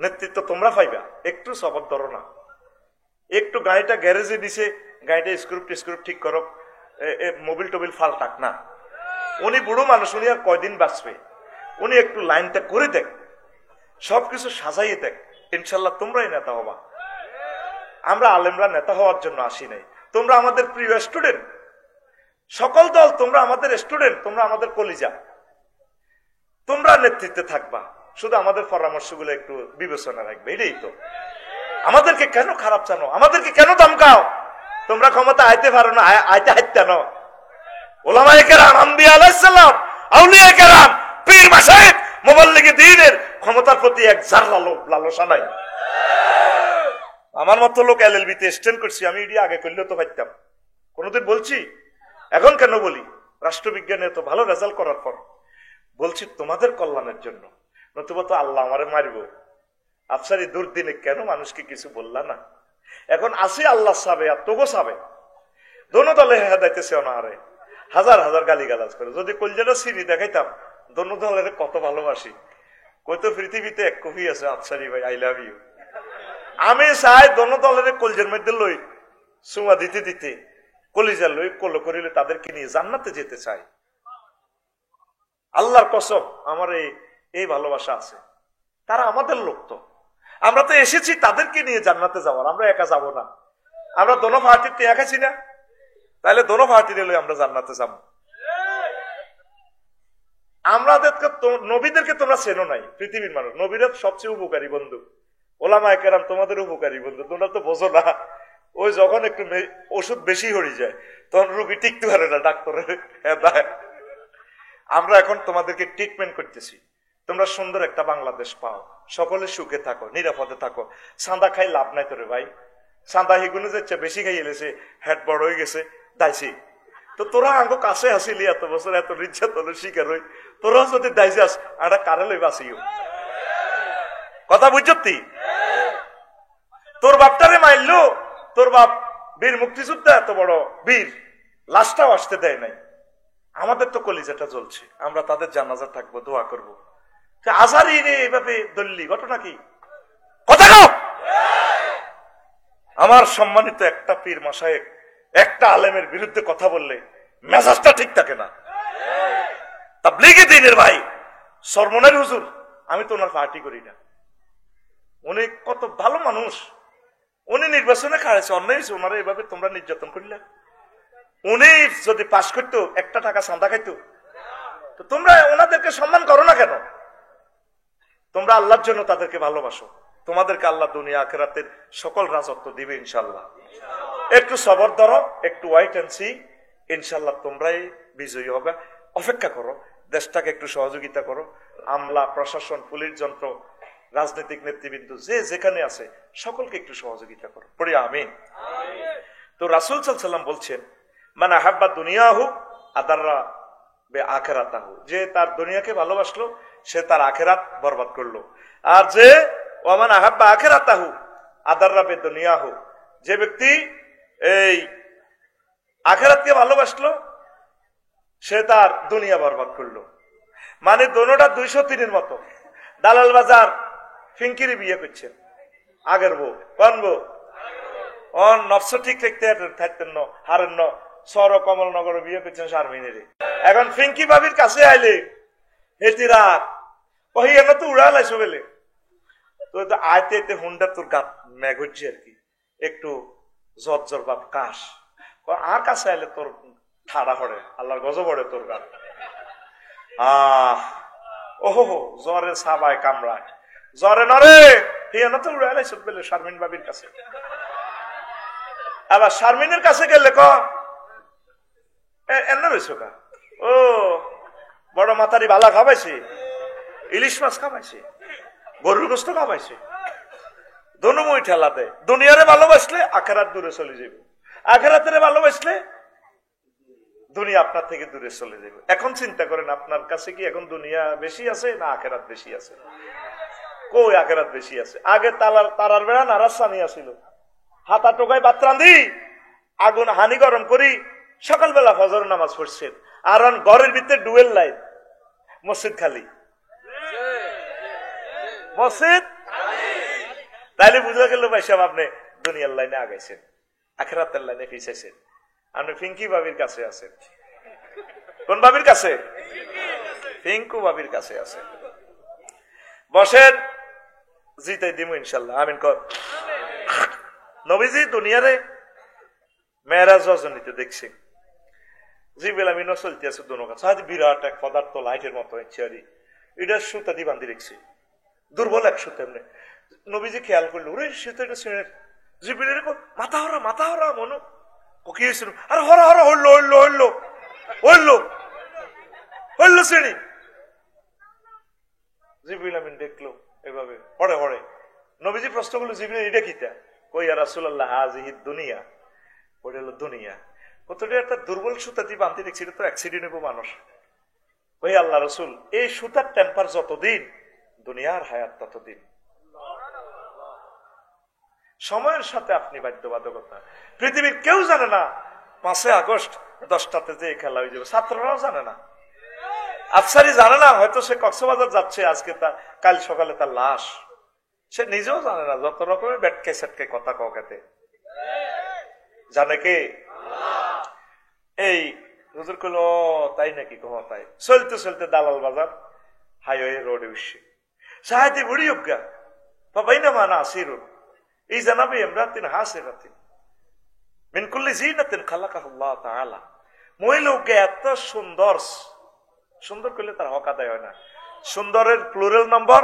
নেতৃত্ব তোমরা পাইবা, একটু সবর ধরো না, একটু গাড়িটা গ্যারেজে দিছে, গাড়িটা স্ক্রুপ ঠিক করো, মোবিল টোবিল ফালটাক না। উনি বুড়ো মানুষ, উনি আর কয়দিন বাঁচবে, উনি একটু লাইনটা করে দেখ, সবকিছু সাজাইয়ে দেখ, ইনশাল্লাহ তোমরাই নেতা হবা। আমরা আলেমরা নেতা হওয়ার জন্য আসি নাই, তোমরা আমাদের প্রিয় স্টুডেন্ট, সকল দল তোমরা আমাদের স্টুডেন্ট, তোমরা আমাদের কলিজা, তোমরা নেতৃত্বে থাকবা, শুধু আমাদের পরামর্শগুলো একটু বিবেচনা রাখবে, এটাই তো। আমাদেরকে কেন খারাপ জানো, আমাদেরকে কেন ধমকাও? তোমরা ক্ষমতা আইতে পারো না, আইতে হাইতে না। ওলামায়ে কেরাম, আম্বিয়া আলাইহিস সালাম, আউলিয়া কেরাম, পীর মাশায়েখ, মুবাল্লিগে দ্বীনের ক্ষমতার প্রতি এক জাররা লালসা নাই। আমার মতো লোক এলএলবি তে স্ট্যান্ড করছি, আমি এটি আগে করলেও তো পাইতাম, কোনোদিন বলছি? এখন কেন বলি? রাষ্ট্রবিজ্ঞানে তো ভালো রেজাল্ট করার পর বলছি তোমাদের কল্যাণের জন্য, নতুবা তো আল্লাহ আমারে মারিব। আফসারি দুর্দিনে কেন মানুষকে কিছু বললা না? এখন আসি আল্লাহ সাবে আর তোগো সাবে, দোনো দলে হেদাইতেছে অনাহারে, হাজার হাজার গালিগালাজ করে। যদি কলজাটা সিঁড়ি দেখাইতাম দোনো দলের কত ভালোবাসি, কত পৃথিবীতে এক কফি আছে, আফসারি ভাই আই লাভ ইউ। আমি চাই দোনো দলের কলজের মধ্যে লই সুমা দিতে দিতে, কলিজা লই কলো করিলে তাদেরকে নিয়ে জান্নাতে যেতে চাই। আল্লাহর কসম আমার এই ভালোবাসা আছে। তারা আমাদের লোক, তো আমরা তো এসেছি তাদেরকে নিয়ে জান্নাতে যাওয়ার, আমরা একা যাব না। আমরা দোনো পার্টির টিয়া খাইছি না, তাহলে দোনো পার্টির লই আমরা জান্নাতে যাব। আমাদেরকে নবীদেরকে তোমরা চেনো নাই, পৃথিবীর মানুষ নবীরা সবচেয়ে উপকারী বন্ধু, ওলামায়ে কেরাম তোমাদের উপকারী বন্ধু, তোমরা তো বোঝো না। ওই যখন একটু ওষুধ বেশি হয়ে যায় তখন রোগী টিকতে পারে না, ডাক্তারের আমরা এখন তোমাদেরকে ট্রিটমেন্ট করতেছি, তোমরা সুন্দর একটা বাংলাদেশ পাও, সকলে সুখে থাকো, নিরাপদে থাকো। সাদা খাই লাভ নাই তোরে ভাই, সাদা হিগুনে যাচ্ছে বেশি খাই এলেছে, হেড বড় হয়ে গেছে দাইছি। তো তোরা আঙ্গ কাছে আসিলি এত বছর, এত নির্যাতনের শিকার হই, তোরা যদি দাইছে আস একটা কারে লই বাঁচিও। কথা বুঝছি? তোর বাপটারে মারলো, তোর বাপ বীর মুক্তিযোদ্ধা, এত বড় বীর, লাশটাও আসতে দেয় নাই। আমাদের তো কলিজাটা জ্বলছে, আমরা তাদের জানাজা থাকবো, দোয়া করবো। আজারি রে এইভাবে দল্লি, ঘটনা কি? কথা কও। আমার সম্মানিত একটা পীর মাশায়েখ একটা আলেমের বিরুদ্ধে কথা বললে মেজাজটা ঠিক থাকে না। তাবলীগে দ্বীনের ভাই সরমনের হুজুর, আমি তো ওনার পার্টি করি না, উনি কত ভালো মানুষ, উনি নির্বাচনে খাড়েছে, অন্যায় হয়েছে, ওনারা এভাবে তোমরা নির্যাতন করলে। উনি যদি পাশ করতো একটা টাকা চাঁদা খাইতো, তো তোমরা ওনাদেরকে সম্মান করো না কেন? তোমরা আল্লাহর জন্য তাদেরকে ভালোবাসো, তোমাদেরকে আল্লাহ দুনিয়া আখিরাতের সকল রাজত্ব দিবে ইনশাল্লাহ। একটু সবর ধরো, একটু ওয়াইট এন্ড সি, ইনশাল্লাহ তোমরাই বিজয়ী হবে। অপেক্ষা করো, দেশটাকে একটু সহযোগিতা করো, আমলা প্রশাসন পুলিশ যন্ত্র রাজনৈতিক নেতৃবৃন্দ যে যেখানে আছে সকলকে একটু সহযোগিতা করো, পড়ি আমিন। তো রাসূল সাল্লাল্লাহু আলাইহি ওয়াসাল্লাম বলছেন, মান আহাব্বা দুনিয়াহু আদাররা বে আখিরাতাহু, যে তার দুনিয়াকে ভালোবাসলো সে তার আখিরাত বরবাদ করলো। আর যে ওয়ামান আহাব্বা আখিরাতাহু আদাররা বে দুনিয়াহু, যে ব্যক্তি এই আখিরাতকে ভালোবাসলো সে তার দুনিয়া বরবাদ করলো। মানে দোনোটা 203 মতো। দালাল বাজার ফিঙ্কিরি বিয়ে করছেন, আগের বউ কোন বউ অন নফস ঠিক থাকতেন হারেন সর কমলনগর বিয়ে করছেন শারমিনেরে। এখন ফিঙ্কি ভাবির কাছে আইলে হেতি রাত ওই এনে তো উড়া লাইছো বেলে, তো আইতে আইতে হুন্ডা তোর গাত ম্যাগ হচ্ছে আর কি, একটু জর জর বাপ কাশ, আর কাছে আইলে তোর ঠাড়া হড়ে, আল্লাহর গজব পড়ে তোর গাত। ওহো জ্বরে সাবায় কামড়ায়, জ্বরে নরে হিয়ানা তো উড়াই লাইছো বেলে শারমিন বাবির কাছে। আবার শারমিনের কাছে গেলে ক এমন রয়েছে কা, ও বড় মাথারি বালা খাবাইছে, ইলিশ মাছ খাবাইছে, গরুর গোস্ত খাবাইছে, দনুময় ঠেলা দেয়। দুনিয়ারে ভালোবাসলে আখেরাত দূরে চলে যাবে, আখেরাতের ভালোবাসলে দুনিয়া আপনার থেকে দূরে চলে যাবে। এখন চিন্তা করেন আপনার কাছে কি এখন দুনিয়া বেশি আছে না আখেরাত বেশি আছে? কই আখেরাত বেশি আছে। আগে তারার বেড়া নারাসানি আসিল, হাতা টোকায় ভাত রান্ধি আগুন হানি গরম করি সকালবেলা ফজর নামাজ পড়ছেন, আর ঘরের ভিতরে ডুয়েল লাইট, মসজিদ খালি, মসজিদ তাইলে বুঝা গেল ভাই সাহেব আপনি দুনিয়ার লাইনে আগাইছেন, আখিরাতের লাইনে পিছাইছেন। আপনি ফিঙ্কি বাবির কাছে আছেন। কোন বাবির কাছে? পিঙ্কু বাবির কাছে আছে। বসেন, জিতাই দিব ইনশাল্লাহ, আমিন কর। নবীজি দুনিয়ারে মেরাজ রজনীতে দেখছি জিবেল আমিনও চলতে আছে দুনো কাছে, বিরাট এক পদার্থ লাইটের মতো চেয়ারি, এটা সুতা দিয়ে বান্ধি রেখছি, দুর্বল এক সুতা। এমনি নবীজি খেয়াল করলো, ওরে সে তো এটা জিবিলের মাথা হরা মনো কি হয়েছিল, আরে হরা হরা হইলো হইলো হইলো হইলো হইলো শ্রেণী। জিবিল আমিন দেখলো এভাবে হরে হরে। নবীজি প্রশ্ন করলো, জিবিল এটা কিতা? কই ইয়া রাসূলুল্লাহ হাযিহি দুনিয়া, ওটা হলো দুনিয়া। কতটা একটা দুর্বল সুতা দিয়ে বাঁধতে দেখছি, এটা তো অ্যাক্সিডেন্ট হইব মানুষ। ওই আল্লাহ রসুল, এই সুতার টেম্পার যতদিন, দুনিয়ার হায়াত ততদিন। সময়ের সাথে আপনি বাধ্যবাধকতা। পৃথিবীর কেউ জানে না 5 আগস্ট 10টাতে যে খেলা হয়ে যাবে, ছাত্ররাও জানে না, আফসারি জানে না, হয়তো সে কক্সবাজার যাচ্ছে আজকে, কাল সকালে তার লাশ, সে নিজেও জানে না। যত রকমের ব্যাটকে সেটকে কথা কাউকে জানে কে? এই হুজুর কইল তাই নাকি? কমা তাই। চলতে চলতে দালাল বাজার হাইওয়ে রোডে উঠছে, সাহায্যে বুড়ি অজ্ঞা বাবাই না মানা আসিরুন এই জানাবে এমরাতিন হাসিরাতিন মিন কুল্লি জিনাতিন খালাকাহুল্লাহ তাআলা। মহিলা অজ্ঞা এত সুন্দর, সুন্দর করলে তার হক আদায় হয় না। সুন্দরের প্লুরাল নম্বর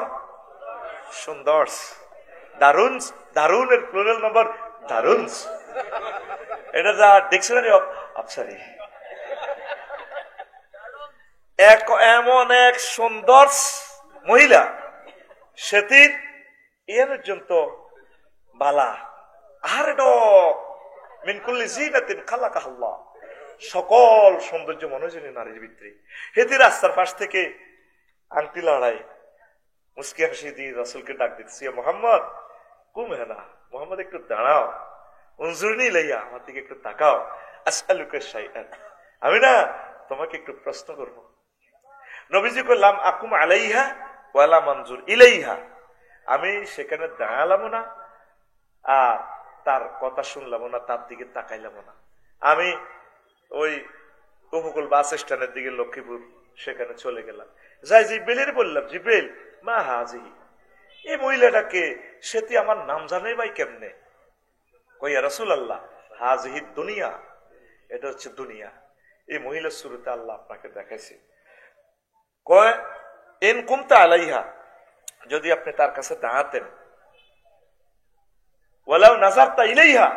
সুন্দর, দারুন, দারুনের প্লুরাল নম্বর দারুন। এটা যা ডিকশনারি অফ আফসারি। এমন এক সুন্দর মহিলা, সেতির ইয়ে পর্যন্ত বালা আর মিনকুল্লি জিনাতিন খালাকাহুল্লাহ, সকল সৌন্দর্য মনোজনী নারীর ভিতরে। হেতি রাস্তার পাশ থেকে আংটি লড়াই মুস্কি হাসি দিয়ে রাসূলকে ডাক দিতেছি, মোহাম্মদ কুম হেনা, মোহাম্মদ একটু দাঁড়াও, উনজুরনি লাইয়া, আমার দিকে একটু তাকাও, আসআলুকা শাইআন, আমি না তোমাকে একটু প্রশ্ন করব। নবীজি কইলাম আকুম আলাইহা ওয়ালা মানজুর ইলাইহা, আমি সেখানে দাঁড়ালাম না আর তার কথা শুনলাম না, তার দিকে তাকাইলাম না। আমি ওই উপকূল বাস স্ট্যান্ডের দিকে লক্ষ্মীপুর সেখানে চলে গেলাম, যাই জিব্রাইলের বললাম, জিব্রাইল মা হাজিহি, এই মহিলাটাকে, সেটি আমার নাম জানে ভাই কেমনে? কইয়া রাসূলুল্লাহ হাজিহি দুনিয়া, এটা হচ্ছে দুনিয়া। এই মহিলার শুরুতে আল্লাহ আপনাকে দেখাইছে। কয় ইন কুমতা আলাইহা, যদি আপনি তার কাছে দাঁড়াতেন, ওয়ালাউ নাযারতা ইলাইহা,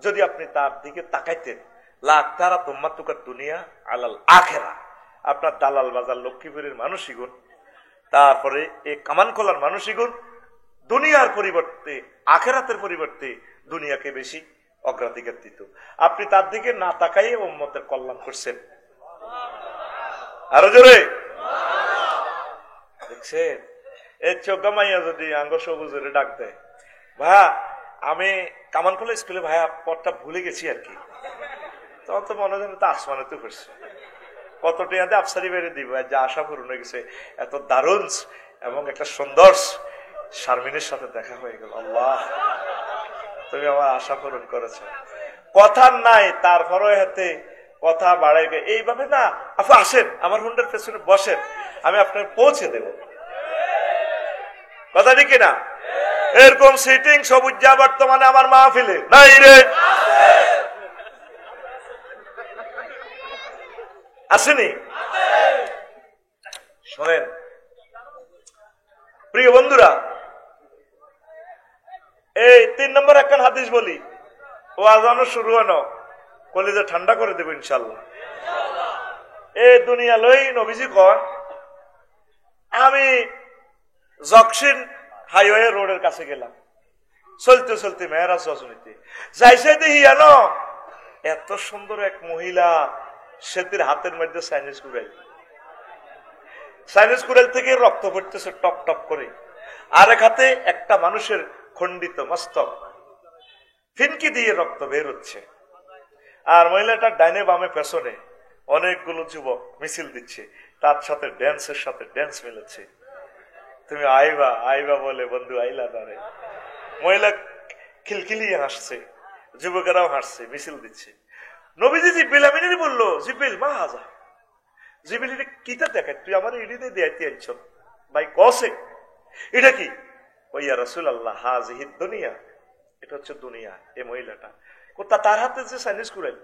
যদি আপনি তার দিকে তাকাইতেন, লা আকতারা তুম্মাতুকা দুনিয়া আলাল আখিরা, আপনার দালাল বাজার লক্ষ্মীপুরের মানুষই গুণ, তারপরে এই কামানখোলার মানুষই গুণ, দুনিয়ার পরিবর্তে আখিরাতের পরিবর্তে দুনিয়াকে বেশি অগ্রাধিকার দিত। আপনি তার দিকে না তাকাইয়ে উম্মতের কল্যাণ করছেন। আরো জোরে দেখছেন? এই চোগামাইয়া যদি আঙ্গ সবুজের ডাক দেয়, ভাইয়া আমি কামানখোলা স্কুলে ভাইয়া পথটা ভুলে গেছি আর কি, তখন তো মনে হয় তো আসমানে তো করছে, কত টিয়াতে আফসারি বেড়ে দিব, যা আশা পূরণ হয়ে গেছে। এত দারুণ এবং একটা সুন্দর শারমিনের সাথে দেখা হয়ে গেল। আল্লাহ তুমি আমার আশা পূরণ করেছ। কথা নাই, তারপরও হাতে কথা বাড়াই এইভাবে না। আপনি আসেন আমার হুন্ডার পেছনে বসেন, আমি আপনাকে পৌঁছে দেব। কথা ঠিক না? এরকম সিটিং সবুজ যা বর্তমানে আমার মাহফিলে নাই রে, আসেনি? শোনেন প্রিয় বন্ধুরা, এই 3 নম্বর একখান হাদিস বলি, ও আজানো শুরু হনো, কলিজা ঠান্ডা করে দেব ইনশাল্লাহ। এই দুনিয়া লই নবীজি কয়, আমি জকসিন হাইওয়ে রোডের কাছে গেলাম, চলতে চলতে মেহরাজ রজনীতে যাইছে, দেখি জানো এত সুন্দর এক মহিলা, সেতির হাতের মধ্যে চাইনিজ কুড়াইল, চাইনিজ কুড়াইল থেকে রক্ত পড়তেছে টপ টপ করে, আর এক হাতে একটা মানুষের খণ্ডিত মস্তক, ফিনকি দিয়ে রক্ত বের হচ্ছে, আর মহিলাটার ডাইনে বামে পেছনে অনেকগুলো যুবক মিছিল দিচ্ছে, তার সাথে ড্যান্সের সাথে ড্যান্স মিলেছে। তুমি আইবা আইবা বলে বন্ধু আইলা না রে, মহিলা খিলখিলিয়ে হাসছে, যুবকেরাও হাসছে, মিছিল দিচ্ছে। নবীজি জিব্রিল আমিনের বললো, জিব্রিল মা হাজা, জিব্রিল এটা কিতা দেখায়, তুই আমার ইডিতে দিয়াইতে আইছ ভাই, কসে এটা কি? ওইয়া রাসূলুল্লাহ হাযিহিদ দুনিয়া, এটা হচ্ছে দুনিয়া। এই মহিলাটা কোথা, তার হাতে যে চাইনিজ কুড়াইল,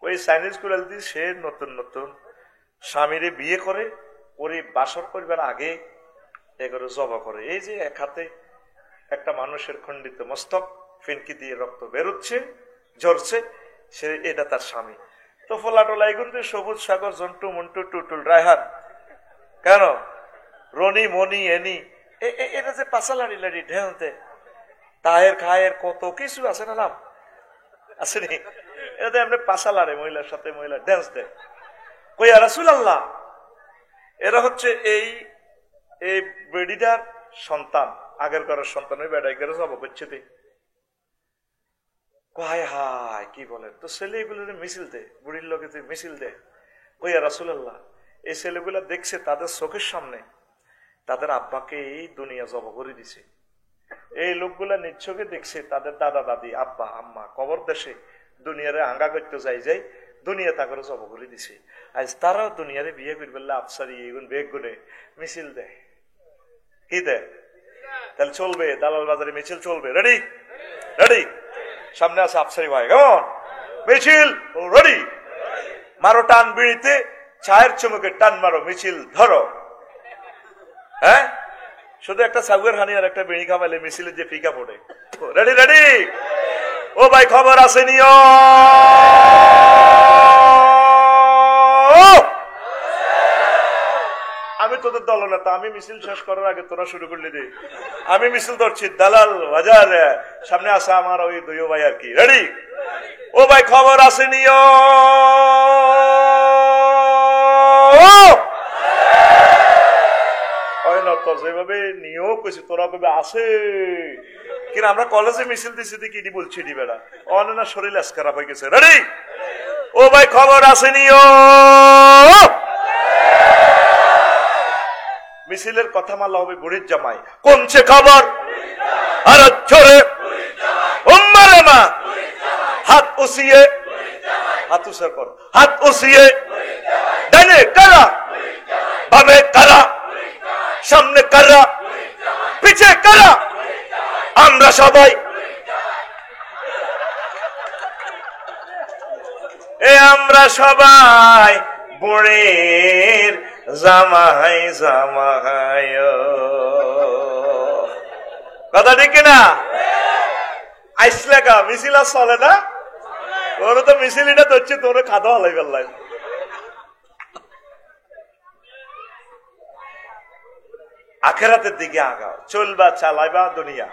ওই চাইনিজ কুড়াইল দিয়ে সে নতুন নতুন স্বামীরে বিয়ে করে, ওরে বাসর করবার আগে এগুলো জবা করে। এই যে এক হাতে একটা মানুষের খণ্ডিত মস্তক, ফিনকি দিয়ে রক্ত বেরোচ্ছে, ঝরছে, সে এটা তার স্বামী। তো ফোলাটোলা এগুলো সবুজ সাগর, জন্টু মন্টু টুটুল রায়হান, কেন রনি মনি এনি, এটা যে পাশা লাড়ি লাড়ি ঢেলতে তাহের খায়ের কত কিছু আছে না, নাম আছে নি, এটা এমনি পাশা লাড়ে, মহিলার সাথে মহিলা ড্যান্স দেয়। কইয়া রাসূলুল্লাহ এরা হচ্ছে এই এই বেডিটার সন্তান, আগের করার সন্তান, ওই বেড়াই গেলে সব করছে দে। হায় হায় কি বলেন, তো ছেলে এগুলো মিছিল দে, বুড়ির লোকে মিছিল দে। কইয়া রাসূলুল্লাহ এই ছেলেগুলা দেখছে তাদের চোখের সামনে তাদের আব্বাকে এই দুনিয়া জব করে দিছে। এই লোকগুলা নিচ্ছকে দেখছে তাদের দাদা দাদি আব্বা আম্মা কবর দেশে দুনিয়ারে আঙ্গা করতে যাই যাই দুনিয়া তা করে জব করে দিছে। আজ তারাও দুনিয়ারে বিয়ে করবে আফসারি এগুন বেগ গুনে মিছিল দেয়। কি দেয়? তাহলে চলবে, দালাল বাজারে মিছিল চলবে। রেডি রেডি, সামনে আছে আফসারি ভাই, কেমন মিছিল রেডি, মারো টান বিড়িতে, ছায়ের চুমুকে টান মারো, মিছিল ধরো। হ্যাঁ, শুধু একটা সাগুয়ের হানি আর একটা বিড়ি খাওয়াইলে মিছিলে যে ফিকা পড়ে। রেডি রেডি, ও ভাই খবর আসেনি? আমি তোদের দলনেতা, আমি মিছিল শেষ করার আগে তোরা শুরু করলি দে, আমি মিছিল ধরছি। দালাল বাজার সামনে আসা আমার ওই দুই ভাই আর কি। রেডি, ও ভাই খবর আসেনি? যেভাবে নিয়েও কইছি তোরা কবে আসে কিনা, আমরা কলেজে মিছিল দিচ্ছি কি বলছি দি বেড়া, অনেক শরীর আজ খারাপ হয়ে গেছে। রেডি, ও ভাই খবর আসেনি? মিছিলের কথা মালা হবে বুড়ির জামাই, কোনছে খবর আর ছোড়ে উম্মারে মা, হাত উসিয়ে, হাত উসার কর, হাত উসিয়ে, ডানে কারা বামে কারা, সামনে কারা পিছে কারা, আমরা সবাই আমরা সবাই বুড়ির জামাই জামাই। কথা ঠিক না? আইসলে কা মিছিল আর চলে না, তোর তো মিছিল এটা ধরছে, তোর খাদা হালাই ফেললাই। আখেরাতের দিকে আগাও, চলবা চালাইবা দুনিয়া।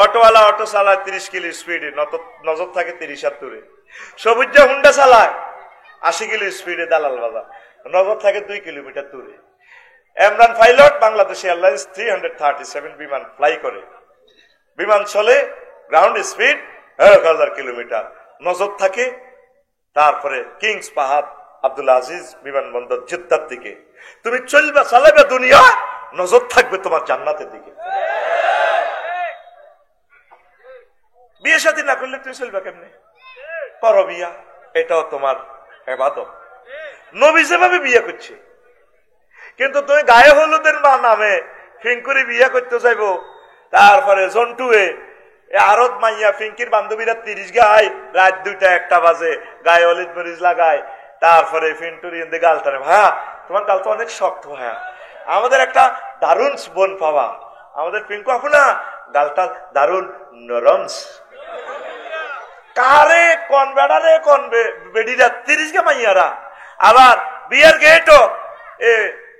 অটোওয়ালা অটো চালায় 30 কিলো স্পিডে, নজর থাকে 30 আর দূরে। সবুজা হুন্ডা চালায় 80 কিলো স্পিডে, দালাল বাজা নজর থাকে 2 কিলোমিটার দূরে। ইমরান পাইলট বাংলাদেশ এয়ারলাইন্স 337 বিমান ফ্লাই করে, বিমান চলে গ্রাউন্ড স্পিড 1000 কিলোমিটার, নজর থাকে। তারপরে কিংস ফাহাদ আব্দুল আজিজ বিমানবন্দর জেদ্দার দিকে। তুমি চলবা চালাবে দুনিয়া, নজর থাকবে তোমার জান্নাতের দিকে। বিয়ে শাদী না করলে তুমি চলবা কেমনে? করো বিয়া, এটাও তোমার ইবাদত। নবী যেভাবে বিয়ে করছে, কিন্তু তুমি গায়ে হলুদের মা নামে ফিঙ্কুরি বিয়ে করতে যাইবো, তারপরে জন্টুয়ে আরত মাইয়া ফিঙ্কির বান্ধবীরা 30 গায়, রাত 2টা-1টা বাজে গায়ে হলুদ মরিচ লাগায়, তারপরে ফিন্টুরি এনে গাল টানে। ভাইয়া তোমার গাল তো অনেক শক্ত, ভাইয়া আমাদের একটা দারুণ বোন পাওয়া, আমাদের পিঙ্কু আপু না গালটা দারুণ নরম। কারে কোন বেড়ারে কোন বেডিরা 30 গা মাইয়ারা, আবার বিয়ের গেটও এ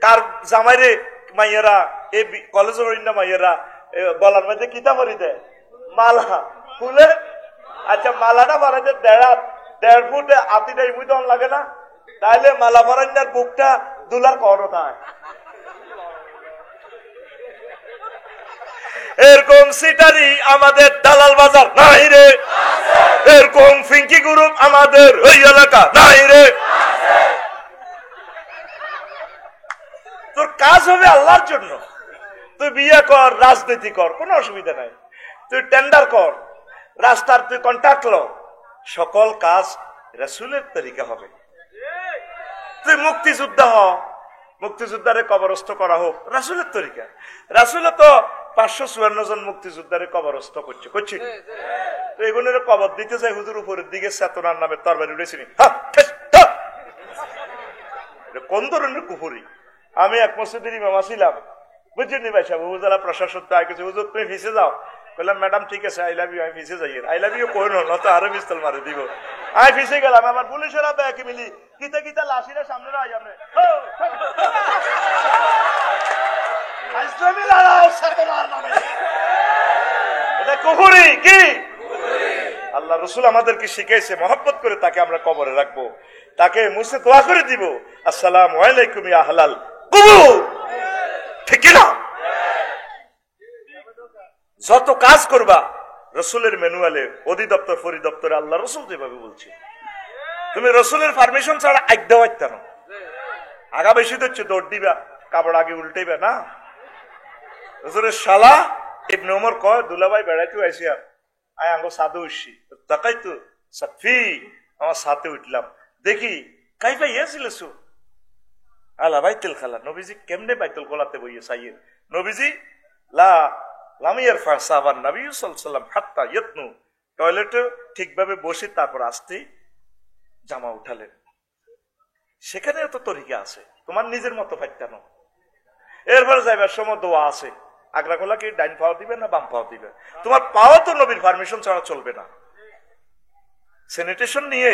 কার জামাইরে মাইয়ারা, এ কলেজের না মাইয়ারা গলার মধ্যে কিতা মরি দেয় মালা ফুলে। আচ্ছা মালাটা বানাইতে 1.5 ফুটে আতিটা ইমুই দন লাগে না, তাইলে মালা বানাইনার বুকটা দুলার করো তাই। এরকম সিটারি আমাদের দালাল বাজার নাই রে, এরকম ফিঙ্কি গ্রুপ আমাদের ওই এলাকা নাই রে। তোর কাজ হবে আল্লাহর জন্য, তুই বিয়ে কর, রাজনীতি কর, কোনো অসুবিধা নাই, তুই টেন্ডার কর, রাস্তার তুই কন্ট্রাক্ট ল, সকল কাজ রাসূলের তরিকা হবে। তুই মুক্তিযোদ্ধা হ, মুক্তিযোদ্ধারে কবরস্থ করা হোক রাসূলের তরিকা। রাসূল তো 554 জন মুক্তিযোদ্ধারে কবরস্থ করছে। তো এগুলোর কবর দিতে চাই, হুজুর উপরের দিকে চেতনার নামে তরবারি উঠেছিনি। কোন ধরনের কুফুরি? আমি এক মসজিদের ইমাম ছিলাম, বুঝছেন ভাই সাহেব, উপজেলা প্রশাসন তো আগে হুজুর তুমি ফিসে যাও। বললাম ম্যাডাম ঠিক আছে, আই লাভ ইউ, আমি ফিসে যাই। আই লাভ ইউ কই না তো আরো পিস্তল মারে দিব। আমি ফিসে গেলাম, আমার পুলিশেরা ব্যাকে মিলি কিতা কিতা লাশিরা সামনে রাই আমি ইসলামী লড়াও চেতনার নামে। এটা কুফুরি কি? আল্লাহ রসুল আমাদেরকে শিখাইছে মহব্বত করে তাকে আমরা কবরে রাখবো, তাকে মুছে দোয়া করে দিব, আসসালামু আলাইকুম ইয়া আহলাল কুবুর। ঠিক না? যত কাজ করবা রসুলের ম্যানুয়ালে, অধিদপ্তর পরিদপ্তরে আল্লাহ রসুল যেভাবে বলছে, তুমি রসুলের পারমিশন ছাড়া আজ্ঞা হইতে না। আগা বেশি হচ্ছে দৌড় দিবা, কাপড় আগে উল্টেবা না। রসুলের শালা ইবনে ওমর কয়, দুলাভাই বেড়াইতে আইসি আর আয় আঙ্গো সাথে উঠছি, তাকাই তো সাফি আমার সাথে উঠলাম, দেখি কাইফা ইয়েছিল সু আলা বাইতুল খালা। নবীজি কেমনে বাইতুল খোলাতে বইয়ে সাইয়ে, নবীজি লা লামিয়ার ফাসাবান নবী সাল্লাল্লাহু আলাইহি ওয়াসাল্লাম হাত্তা ইয়াতনু, টয়লেটে ঠিকভাবে বসে তারপর আস্তে জামা উঠালেন। সেখানেও তো তরিকা আছে, তোমার নিজের মতো ফাইটানো। এরপরে যাইবার সময় দোয়া আছে, আগরা খোলা কি ডাইন পাও দিবে না বাম পাও দিবে, তোমার পাও তো নবীর পারমিশন ছাড়া চলবে না। স্যানিটেশন নিয়ে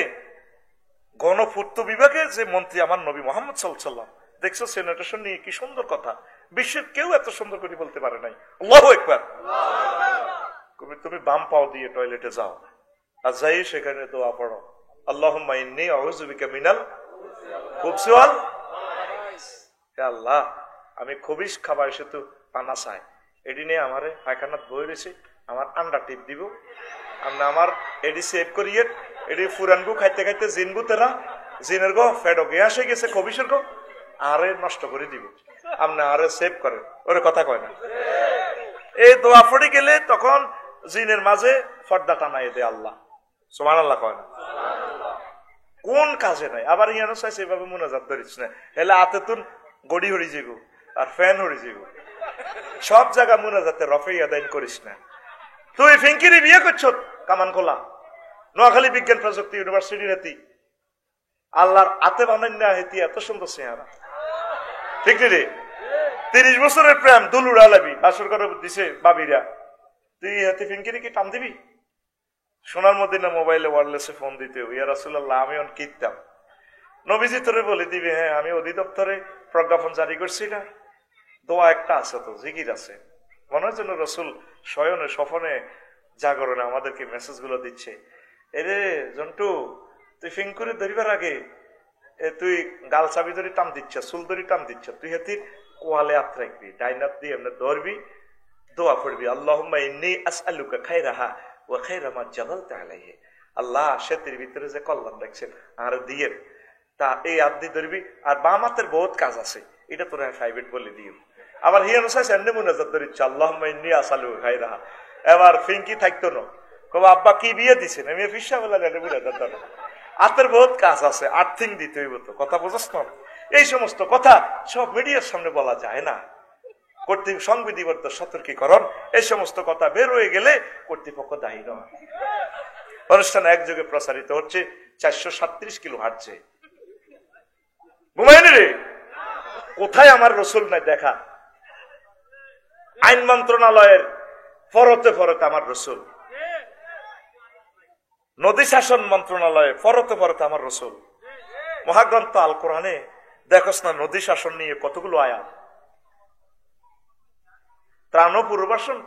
গণপূর্ত বিভাগে যে মন্ত্রী আমার নবী মোহাম্মদ সাল্লাল্লাহু আলাইহি ওয়াসাল্লাম, দেখছো স্যানিটেশন নিয়ে কি সুন্দর কথা, বিশ্বের কেউ এত সুন্দর করে বলতে পারে নাই। আল্লাহু আকবার। তুমি বাম পাও দিয়ে টয়লেটে যাও, আর যাই সেখানে দোয়া পড়ো, আল্লাহুম্মা ইন্নী আউযু বিকা মিনাল খুবসি ওয়াল। হে আল্লাহ, আমি খবিশ খাবার এসে তো পানা চাই, এটি নিয়ে আমারে পায়খানাত বই রয়েছে, আমার আন্ডা টিপ দিব, আমরা আমার এডি সেভ করিয়ে, এডি ফুরানগু খাইতে খাইতে জিনগু তেরা জিনের গো ফেডো গে আসে গেছে খবিশের গো, আরে নষ্ট করে দিব, আপনি আরে সেভ করে, ওরে কথা কয় না। এই দোয়া পড়ে গেলে তখন জিনের মাঝে পর্দা টানাই দেয় আল্লাহ, সুবহানাল্লাহ কয় না। কোন কাজে নাই। আবার ইয়ানো চাইছে এভাবে মুনাজাত করিস না, এলে আতে তুন গড়ি হরি যেগু আর ফ্যান হরি যেগু, সব জায়গা মুনাজাতে রফে আদায় করিস না। তুই ফিঙ্কিরি বিয়ে করছ কামান খোলা, নোয়াখালী বিজ্ঞান প্রযুক্তি ইউনিভার্সিটির হেতি, আল্লাহর আতে বানাই না হেতি, এত সুন্দর চেহারা, ঠিক রে? 30 বছরের প্রেম দুল উড়ালাবি, বাসর করে দিছে বাবিরা, তুই হাতে ফিঙ্কিরি কি টান দিবি? সোনার মধ্যে না মোবাইলে ওয়ারলেসে ফোন দিতে, ইয়া রাসূলুল্লাহ আমি অন কিতাম, নবীজি তোরে বলে দিবে, হ্যাঁ আমি অধিদপ্তরে প্রজ্ঞাপন জারি করছি না, দোয়া একটা আছে তো, জিকির আছে। মনে হয় যেন রসুল শয়নে স্বপনে জাগরণে আমাদেরকে মেসেজ গুলো দিচ্ছে, এরে জন্টু তুই ফিঙ্কুরে ধরিবার আগে তুই গাল চাবি ধরি টান দিচ্ছ, চুল ধরি টান দিচ্ছ, তুই হাতির কোয়ালে হাত রাখবি, ডাইনাত দিয়ে এমনি ধরবি, দোয়া পড়বি, আল্লাহুম্মা ইন্নী আসআলুকা খায়রাহা ওয়া খায়রা মা জাবালতা আলাইহি। আল্লাহ সেতির ভিতরে যে কল্যাণ রাখছেন আর দিয়ে তা এই হাত দিয়ে ধরবি, আর বাম হাতের বহুত কাজ আছে, এটা তোরা প্রাইভেট বলে দিও। আবার হিয়ানো চাই এমনি মুনাজাত ধরিচ্ছ, আল্লাহুম্মা ইন্নী আসআলুকা খায়রাহা। এবার ফিঙ্কি থাকতো না, কব আব্বা কি বিয়ে দিছেন, আমি ফিসা বলা মুনাজাত ধরো, হাতের বহুত কাজ আছে, আর্থিং দিতে হইব তো, কথা বোঝাস না? এই সমস্ত কথা সব মিডিয়ার সামনে বলা যায় না, কর্তৃপক্ষ সংবিধিবদ্ধ সতর্কীকরণ, এই সমস্ত কথা বের হয়ে গেলে কর্তৃপক্ষ দায়ী নয়। অনুষ্ঠান একযোগে প্রসারিত হচ্ছে 437 কিলো হাঁটছে, ঘুমায়নি রে, কোথায় আমার রসুল নাই দেখা? আইন মন্ত্রণালয়ের ফরতে ফরতে আমার রসুল, নদী শাসন মন্ত্রণালয়ে ফরতে ফরতে আমার রসুল, মহাগ্রন্থ আল কোরআনে দেখোস না নদী শাসন নিয়ে কতগুলো আয়াত, ত্রাণ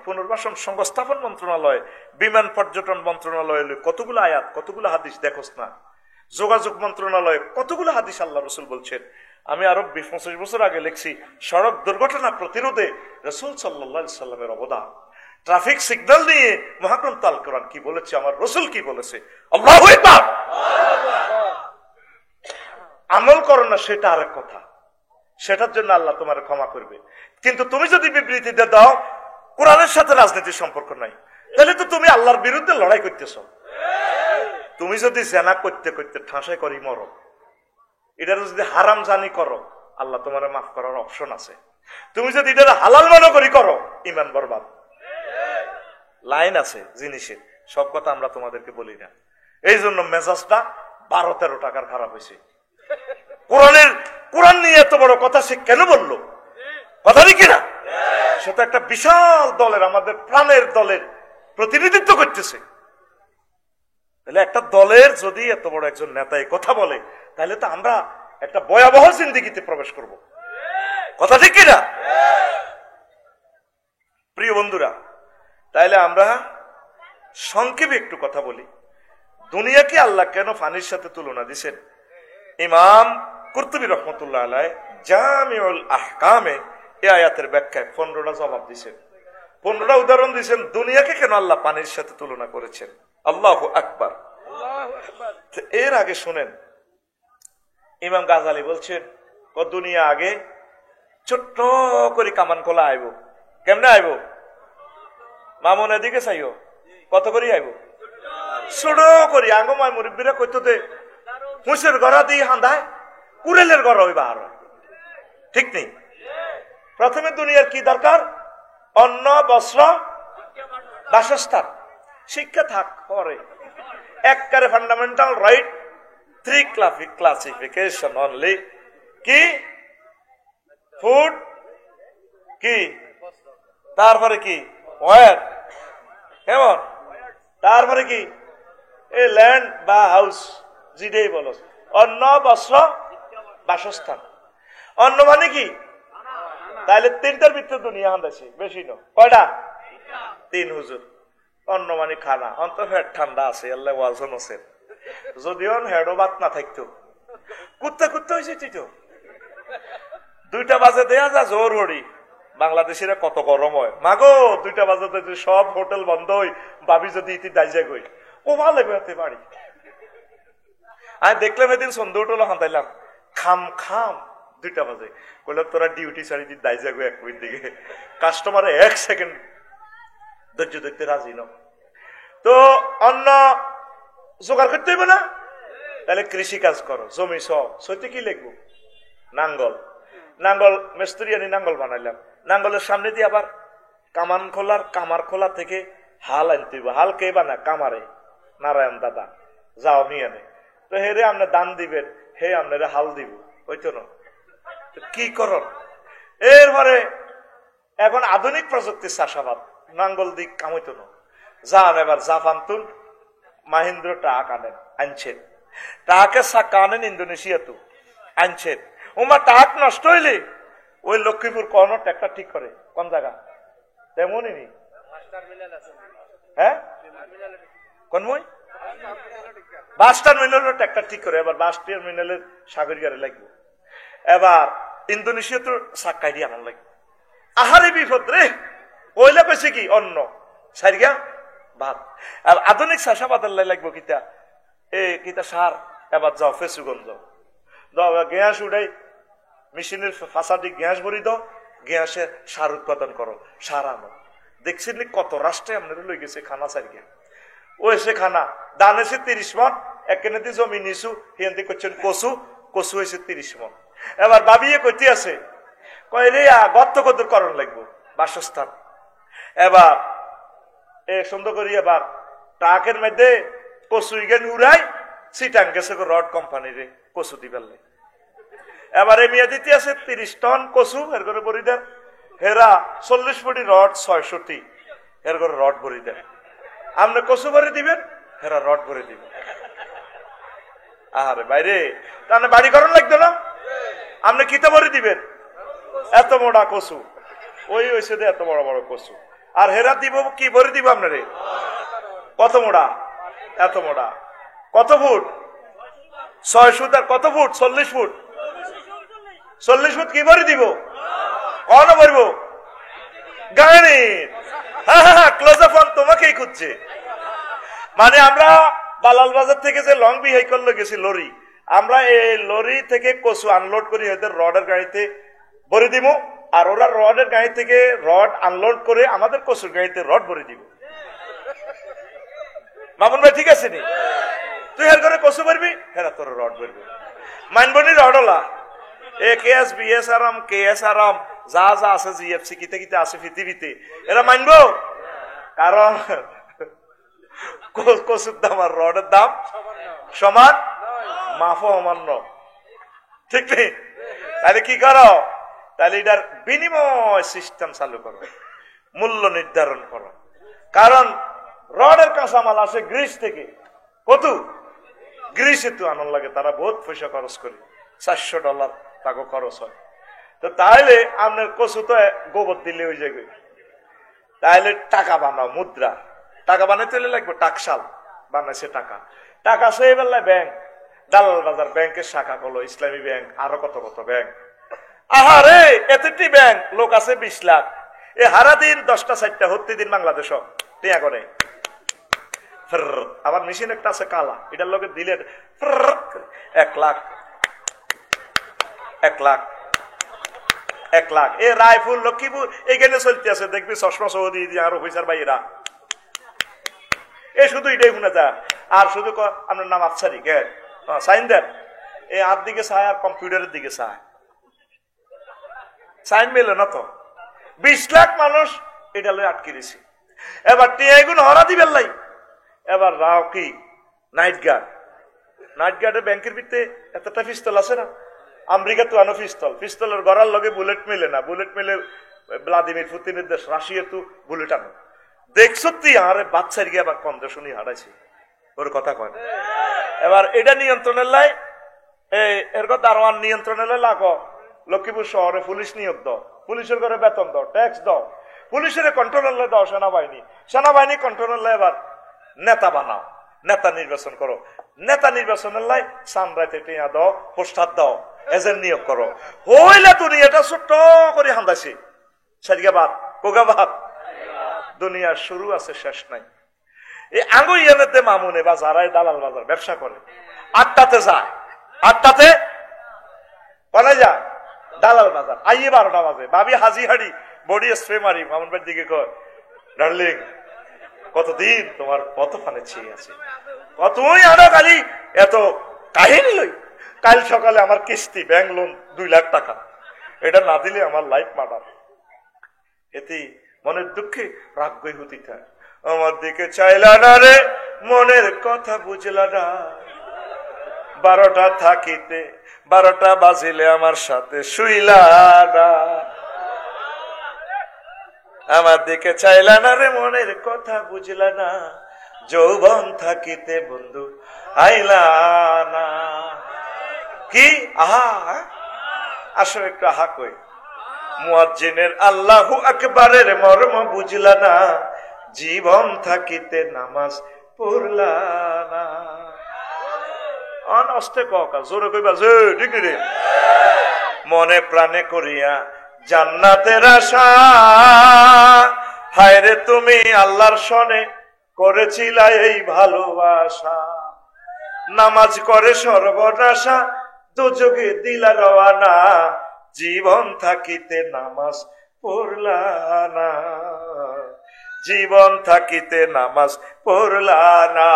পুনর্বাসন সংস্থাপন মন্ত্রণালয়, বিমান পর্যটন মন্ত্রণালয় কতগুলো আয়াত, কতগুলো হাদিস দেখোস না, যোগাযোগ মন্ত্রণালয় কতগুলো হাদিস আল্লাহ রসুল বলছেন। আমি আরো 20-25 বছর আগে লিখছি, সড়ক দুর্ঘটনা প্রতিরোধে রাসূল সাল্লাল্লাহু আলাইহি সাল্লামের অবদান, ট্রাফিক সিগন্যাল নিয়ে মহাগ্রন্থ আল কোরআন কি বলেছে, আমার রসুল কি বলেছে, আল্লাহু আকবার। আমল করো না সেটা আরেক কথা, সেটার জন্য আল্লাহ তোমার ক্ষমা করবে, কিন্তু তুমি যদি বিবৃতিতে দাও কোরআনের সাথে রাজনীতির সম্পর্ক নাই, তাহলে তো তুমি আল্লাহর বিরুদ্ধে লড়াই করতেছ। তুমি যদি জেনা করতে করতে ঠাঁসাই করি মরো, এটা যদি হারাম জানি করো, আল্লাহ তোমার মাফ করার অপশন আছে। তুমি যদি এটা হালাল মনে করি করো, ইমান বরবাদ। লাইন আছে জিনিসের, সব কথা আমরা তোমাদেরকে বলি না। এই জন্য মেজাজটা 12-13 টাকার খারাপ হয়েছে। কোরআন নিয়ে এত বড় কথা সে কেন বললো? কথা কি না? সে তো একটা বিশাল দলের, আমাদের প্রাণের দলের প্রতিনিধিত্ব করতেছে। তাহলে একটা দলের যদি এত বড় একজন নেতা এই কথা বলে, তাহলে তো আমরা একটা ভয়াবহ জিন্দেগিতে প্রবেশ করব। কথা ঠিক কিনা? প্রিয় বন্ধুরা, তাইলে আমরা সংক্ষেপে একটু কথা বলি। দুনিয়াকে আল্লাহ কেন পানির সাথে তুলনা দিছেন? ইমাম কুরতুবী রহমতুল্লাহ আলাইহি জামিউল আহকামে এই আয়াতের ব্যাখ্যায় 15টা জবাব দিয়েছেন, 15টা উদাহরণ দিয়েছেন দুনিয়াকে কেন আল্লাহ পানির সাথে তুলনা করেছেন। আল্লাহু আকবার। এর আগে শুনেন, ইমাম গাজালি বলছেন ও দুনিয়া আগে ছোট্ট করে কামান খোলা আইব। কেমনে আইব? মামুন এদিকে চাইও, কত করে আইব? ছোট করি। আঙ্গমায় মুরব্বীরা কইতো দে হুঁসের গড়া দিয়ে হাঁদায়, কুড়েলের গড়া হইবা আর ঠিক নেই। প্রথমে দুনিয়ার কি দরকার? অন্ন, বস্ত্র, বাসস্থান। শিক্ষা থাক পরে, একবারে ফান্ডামেন্টাল রাইট, 3 ক্লাসিফিকেশন অনলি। কি? ফুড, কি তারপরে কি ওয়ার, কেমন, তারপরে কি এই ল্যান্ড বা হাউস, যেটাই বলো। অন্ন, বস্ত্র, বাসস্থান। অন্ন মানে কি? তাহলে 3টার ভিতরে দুনিয়া হান্দাছে, বেশি ন কয়টা? 3 হুজুর। অন্ন মানে খানা, অন্ত ফেট ঠান্ডা আছে, আল্লাহ ওয়াজন আছে। যদিও হেডো ভাত না থাকতো, কুত্তা কুত্তা হয়েছে তো 2টা বাজে দেয়া যা জোর হড়ি। বাংলাদেশের কত গরম হয় মাগো, 2টা বাজাতে সব হোটেল বন্ধ হই, ভাবি যদি ইতি দাইজা গই ও ভালো হতে পারি। আমি দেখলাম এদিন সন্ধ্যা হোটেল হাঁটাইলাম, খাম খাম 2টা বাজে, কইলাম তোরা ডিউটি ছাড়ি দিন দাইজা গো 1 মিনিট দিকে। কাস্টমারে 1 সেকেন্ড ধৈর্য দেখতে রাজি ন। তো অন্য জোগাড় করতে হইবে না? তাহলে কৃষি কাজ করো, জমি সব সইতে কি লিখবো? নাঙ্গল। নাঙ্গল মিস্ত্রি আনি নাঙ্গল বানাইলাম, নাঙ্গলের সামনে দিয়ে আবার কামান খোলার, কামার খোলা থেকে হাল আনতে হইব। হাল কে বানা? কামারে, নারায়ণ দাদা যাও নিয়ে আনে। তো হেরে আপনি দান দিবেন, হে আপনারা হাল দিব, হইতো না? কি করন? এরপরে এখন আধুনিক প্রযুক্তির চাষাবাদ, নাঙ্গল দিক কামাইতো না। যান এবার জাপান তুন মাহিন্দ্র ট্রাক আনেন, আনছেন। ট্রাকের চাকা আনেন ইন্দোনেশিয়া তো আনছেন। ওমা ট্রাক নষ্ট হইলে ওই লক্ষ্মীপুর কোন ট্রাক্টর ঠিক করে? কোন জায়গা? তেমনই নি। হ্যাঁ কোন মই বাস টার্মিনালের ট্রাক্টর ঠিক করে। এবার বাস টার্মিনালের সাগরিকারে লাগবে। এবার ইন্দোনেশিয়া তো চাক্কাই দিয়ে আনার লাগবে। আহারে বিপদ রে। ওইলা কইছে কি? অন্য সারিগা ভাত। আর আধুনিক চাষাবাদের লাগবো কিতা? কিতা সার। এবার যাও ফেসুগঞ্জ দাও, গ্যাস উঠাই মেশিনের ফাঁসা দিয়ে গ্যাস ভরি দাও, গ্যাসে সার উৎপাদন করো, সার আনো। দেখছেন কত রাষ্ট্রে আপনারা লই গেছে খানা সারিকে। ও এসে খানা দান এসে 30 মন, একখানে দিয়ে জমি নিছু, হিয়ান্তি করছেন কচু, কচু হয়েছে 30 মন। এবার ভাবিয়ে কইতে আছে কয় রে গর্ত কদর করণ লাগবো, বাসস্থান। এবার সুন্দর করি এবার ট্রাকের মধ্যে কচু ইগেন উড়াই সিটাং গেছে রড কোম্পানিরে কচু দিবার লাগে। এবার এই মেয়ে দিতে আছে 30 টন কচু, এর করে ভরি দেন। হেরা 40 ফুটি রড 600টি, এর করে রড ভরি দেন। আপনি কচু ভরে দিবেন, হেরা রড ভরে দিবেন। আরে বাইরে তাহলে বাড়ি করণ লাগতো না? আপনি কিতা ভরে দিবেন? এত মোটা কচু, ওই হয়েছে এত বড় বড় কচু। আর হেরা দিব কি ভরে দিব আপনারে? কত মোটা? এত মোটা। কত ফুট? 6 ফুট। আর কত ফুট? 40 ফুট। 40 ফুট কি ভরে দিব? কন ভরব? গাড়ি। হ্যাঁ, ক্লোজ আপ অন তোমাকেই খুঁজছে। মানে আমরা বালাল বাজার থেকে যে লং ভেহিকল গেছি লরি, আমরা এই লরি থেকে কচু আনলোড করি ওদের রডের গাড়িতে ভরে দিব, আর ওরা রডের গাড়ি থেকে রড আনলোড করে আমাদের কচুর গাড়িতে রড ভরে দিব। মামুন ভাই ঠিক আছে নি? তুই হের করে কসু পারবি, হেরা তোর রড পারবি। মানবনি রডলা এ কেএস বিএস আরাম কেএস আরাম যা যা আছে জিএফসি কিতে কিতে আছে পৃথিবীতে, এরা মানবো? কারণ কসুর দাম আর রডের দাম সমান, মাফও অমান্য, ঠিক নেই? তাহলে কি করো? তাহলে এটার বিনিময় সিস্টেম চালু করো, মূল্য নির্ধারণ করো। কারণ রডের কাঁচামাল আসে গ্রিস থেকে, কত গ্রিসে তো আনন্দ লাগে, তারা বহুত পয়সা খরচ করে, $400 টাকা খরচ হয়। তো তাহলে আপনার কচু তো গোবর দিলে ওই জায়গায়, তাহলে টাকা বানাও, মুদ্রা টাকা বানাইতে লাগবে, টাকশাল বানাইছে টাকা, টাকা সেই বেলায় ব্যাংক, দালাল বাজার ব্যাংকের শাখা করলো, ইসলামী ব্যাংক, আরো কত কত ব্যাংক। আহারে এতটি ব্যাংক, লোক আছে 20 লাখ, এ হারা দিন 10টা 4টা হত্যি দিন বাংলাদেশ টিয়া করে। আবার মেশিন একটা আছে কালা, এটার লোকে দিলে 1 লাখ 1 লাখ 1 লাখ। এ রায়পুর লক্ষ্মীপুর এইখানে চলতে আছে, দেখবি চশমা সৌদি দিয়ে আরো পয়সার বাইরা, এ শুধু এটাই শুনে যা। আর শুধু আপনার নাম আফসারি কে সাইন দেন, এই আর দিকে চায় আর কম্পিউটারের দিকে চায়, সাইন মেলে না তো। 20 লাখ মানুষ এটা লয়ে আটকে দিছে। এবার টিয়াগুন হরা দিবেন লাই, এবার রাও কি নাইট গার্ড, নাইট গার্ডের ব্যাংকের ভিতরে এতটা পিস্তল আছে না, আমেরিকা তো আনো পিস্তল, পিস্তলের গড়ার লগে বুলেট মেলে না, বুলেট মেলে ভ্লাদিমির পুতিনের দেশ রাশিয়া তো বুলেট আনো। দেখছো তুই আরে বাচ্চার গিয়ে আবার কন্দ শুনি হারাইছে, ওর কথা কয়। এবার এটা নিয়ন্ত্রণের লাই, এর কথা দারোয়ান নিয়ন্ত্রণের লাই লাগো, লক্ষ্মীপুর শহরে পুলিশ নিয়োগ দাও, পুলিশের করে বেতন দাও, ট্যাক্স দাও, পুলিশের কন্ট্রোলের লাই দাও সেনাবাহিনী, সেনাবাহিনী কন্ট্রোলের লাই এবার নেতা বানাও, নেতা নির্বাচন করো, নেতা নির্বাচনের লাই সামরাইতে টিয়া দাও, পোস্টার দাও, এজেন্ট নিয়োগ করো। হইলে দুনিয়াটা ছোট্ট করে হান্দাছে, সারিকা বাদ কোগা বাদ, দুনিয়ার শুরু আছে শেষ নাই। এই আঙ্গুইয়ানেতে মামুনে বা যারাই দালাল বাজার ব্যবসা করে 8টাতে যায়, 8টাতে কোনে যায় দালাল বাজার, আইয়ে 12টা বাজে, ভাবি হাজি হাড়ি বডি স্প্রে মারি, মামুন ভাইয়ের দিকে কয় ডার্লিং কতদিন তোমার কত ফানে ছেয়ে আছে, কতই আনো খালি এত কাহিনী লই, কাল সকালে আমার কিস্তি ব্যাংক লোন 2 লাখ টাকা, এটা না দিলে আমার লাইফ মার্ডার। এতে মনের দুঃখে রাগ গই হতি থাক, আমার দিকে চাইলা না রে, মনের কথা বুঝলা না, 12টা থাকিতে 12টা বাজিলে আমার সাথে শুইলা না, আমার দিকে চাইলা না রে, মনের কথা বুঝলা না, যৌবন থাকিতে বন্ধু আইলা না। কি আহা, আসো একটু আহা কই, মুয়াজ্জিনের আল্লাহু আকবারের মর্ম বুঝলা না, জীবন থাকিতে নামাজ পড়লা না। অনস্তে কা জোরে কইবা যে ঠিক রে, মনে প্রাণে করিয়া জান্নাতের আশা, হায় রে তুমি আল্লাহর সনে করেছিলা এই ভালোবাসা, নামাজ করে সর্বনাশা, দোজখে দিলা রওয়ানা, জীবন থাকিতে নামাজ পড়লা না, জীবন থাকিতে নামাজ পড়লা না,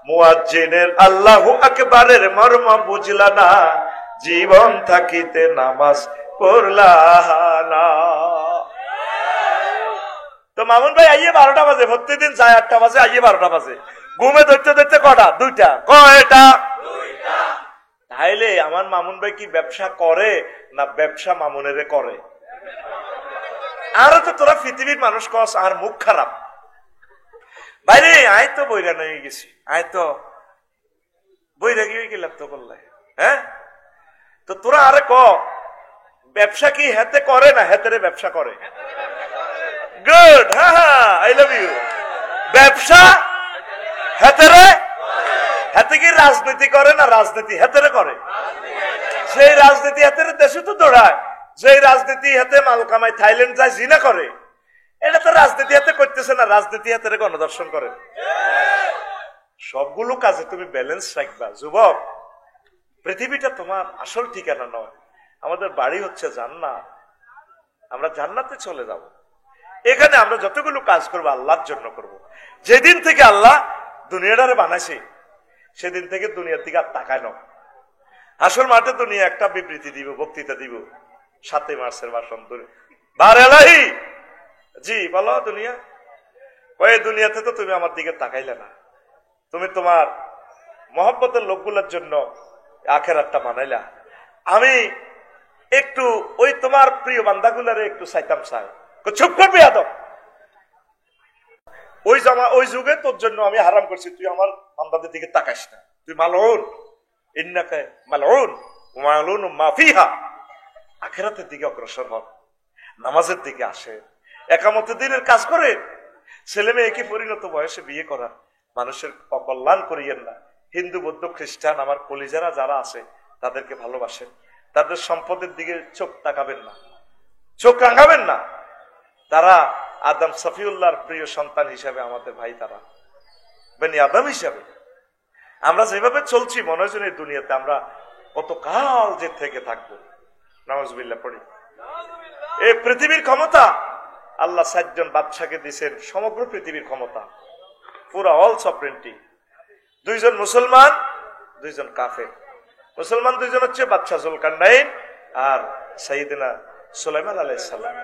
মুয়াজ্জিনের আল্লাহু আকবারের মর্ম বুঝলা না, জীবন থাকিতে নামাজ পড়লা না। তো মামুন ভাই আইয়ে 12টা বাজে, প্রত্যেকদিন যায় 8টা বাজে, আইয়ে 12টা বাজে, ঘুমে ধরতে ধরতে কটা 2টা, কয়টা 2টা। তাইলে আমার মামুন ভাই কি ব্যবসা করে না ব্যবসা মামুনেরে করে? আর তো তোরা পৃথিবীর মানুষ কস আর মুখ খারাপ, বাইরে আয় তো বইরা নিয়ে গেছি, আয় তো বইরা গিয়ে গেলাম তো বললে, হ্যাঁ তো তোরা আরে ক ব্যবসা কি হেতে করে না হেতেরে ব্যবসা করে? গুড, হ্যাঁ হ্যাঁ, আই লাভ ইউ। ব্যবসা হেতেরে, হেতে কি রাজনীতি করে না রাজনীতি হেতেরে করে? সেই রাজনীতি হেতেরে দেশে তো দৌড়ায়, যে রাজনীতি হাতে মাল কামায় থাইল্যান্ড যায় জিনা করে, এটা তো রাজনীতি হাতে করতেছে না, রাজনীতি হাতে গণদর্শন করে। সবগুলো কাজে তুমি ব্যালেন্স রাখবা যুবক। পৃথিবীটা তোমার আসল ঠিকানা নয়, আমাদের বাড়ি হচ্ছে জান্নাত, আমরা জান্নাতে চলে যাব। এখানে আমরা যতগুলো কাজ করবো আল্লাহর জন্য করব। যেদিন থেকে আল্লাহ দুনিয়াটারে বানাইছে সেদিন থেকে দুনিয়ার দিকে আর তাকায় না। আসল মাঠে দুনিয়া একটা বিবৃতি দিব, বক্তৃতা দিব, 7 মার্চের ভাষণ বারেলাহি। জি বলো দুনিয়া, ওই দুনিয়াতে তো তুমি আমার দিকে তাকাইলে না, তুমি তোমার মহব্বতের লোকগুলোর জন্য আখেরাতটা বানাইলা। আমি একটু ওই তোমার প্রিয় বান্দাগুলারে একটু চাইতাম চাই, চুপ করবি আদম, ওই যুগে তোর জন্য আমি হারাম করছি, তুই আমার বান্দাদের দিকে তাকাইস না, তুই মালউন, ইন্নাকা মালউন মালউন মা ফিহা। আখিরাতের দিকে অগ্রসর হন, নামাজের দিকে আসে, একামতে দিনের কাজ করে, ছেলে মেয়েকে পরিণত বয়সে বিয়ে করা, মানুষের অকল্যাণ করিয়েন না। হিন্দু বৌদ্ধ খ্রিস্টান আমার কলিজারা যারা আছে তাদেরকে ভালোবাসেন, তাদের সম্পদের দিকে চোখ তাকাবেন না, চোখ রাঙাবেন না। তারা আদম সফিউল্লাহর প্রিয় সন্তান হিসাবে আমাদের ভাই, তারা বনি আদম হিসাবে। আমরা যেভাবে চলছি মনে হয় এই দুনিয়াতে আমরা কতকাল যে থেকে থাকবো। নাউজুবিল্লাহ পড়ি। এই পৃথিবীর ক্ষমতা আল্লাহ 7 জন বাদশাকে দিয়েছেন, সমগ্র পৃথিবীর ক্ষমতা, পুরা অল সফরেন্টি। 2 জন মুসলমান, 2 জন কাফের। মুসলমান 2 জন হচ্ছে বাদশা জুলকারনাইন আর সাইয়েদনা সুলাইমান আলাইহিস সালাম।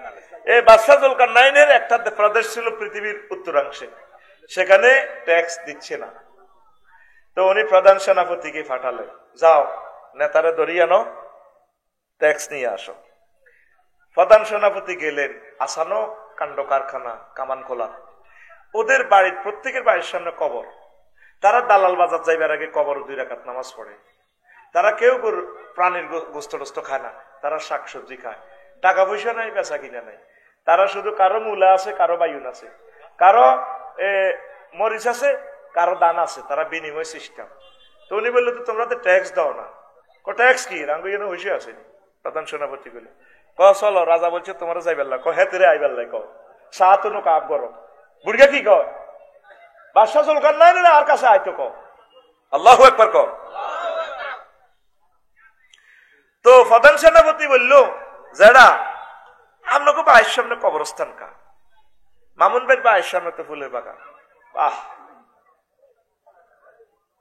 এই বাদশা জুলকারনাইনের একটা প্রদেশ ছিল পৃথিবীর উত্তরাংশে, সেখানে ট্যাক্স দিচ্ছে না। তো উনি প্রধান সেনাপতিকে পাঠালেন, যাও নেতারে ধরিয়ে আনো, ট্যাক্স নিয়ে আসো। প্রধান সেনাপতি গেলেন, আসানো কাণ্ড কারখানা, কামান খোলা। ওদের বাড়ির প্রত্যেকের বাড়ির সামনে কবর। তারা দালাল বাজার যাইবার আগে কবর 2 রাকাত নামাজ পড়ে। তারা কেউ প্রাণীর গোস্ত টোস্ত খায় না, তারা শাকসবজি খায়। টাকা পয়সা নাই, বেচা কিনা নাই। তারা শুধু কারো মূলা আছে, কারো বায়ুন আছে, কারো মরিচ আছে, কারো দান আছে, তারা বিনিময় সিস্টেম। তো উনি বললো তো তোমরা তো ট্যাক্স দাও না। ট্যাক্স কি রাঙ্গু যেন হইসে আসেনি। প্রধান সেনাপতি গুলো চলো, রাজা বলছে তোমরা যাইবেল্লা, হেতেরে আইবেল্লাই, সাহাতনু কাপ গরম বুড়িয়া কি কয়, বাদশা জুলকারনাইন না আর কাছে আইতো ক আল্লাহু আকবার ক। তো প্রধান সেনাপতি বলল, যারা আপনাকে বাড়ির সামনে কবরস্থান কা, মামুন ভাই বাড়ির সামনে তো ফুলের বাগান। বাহ,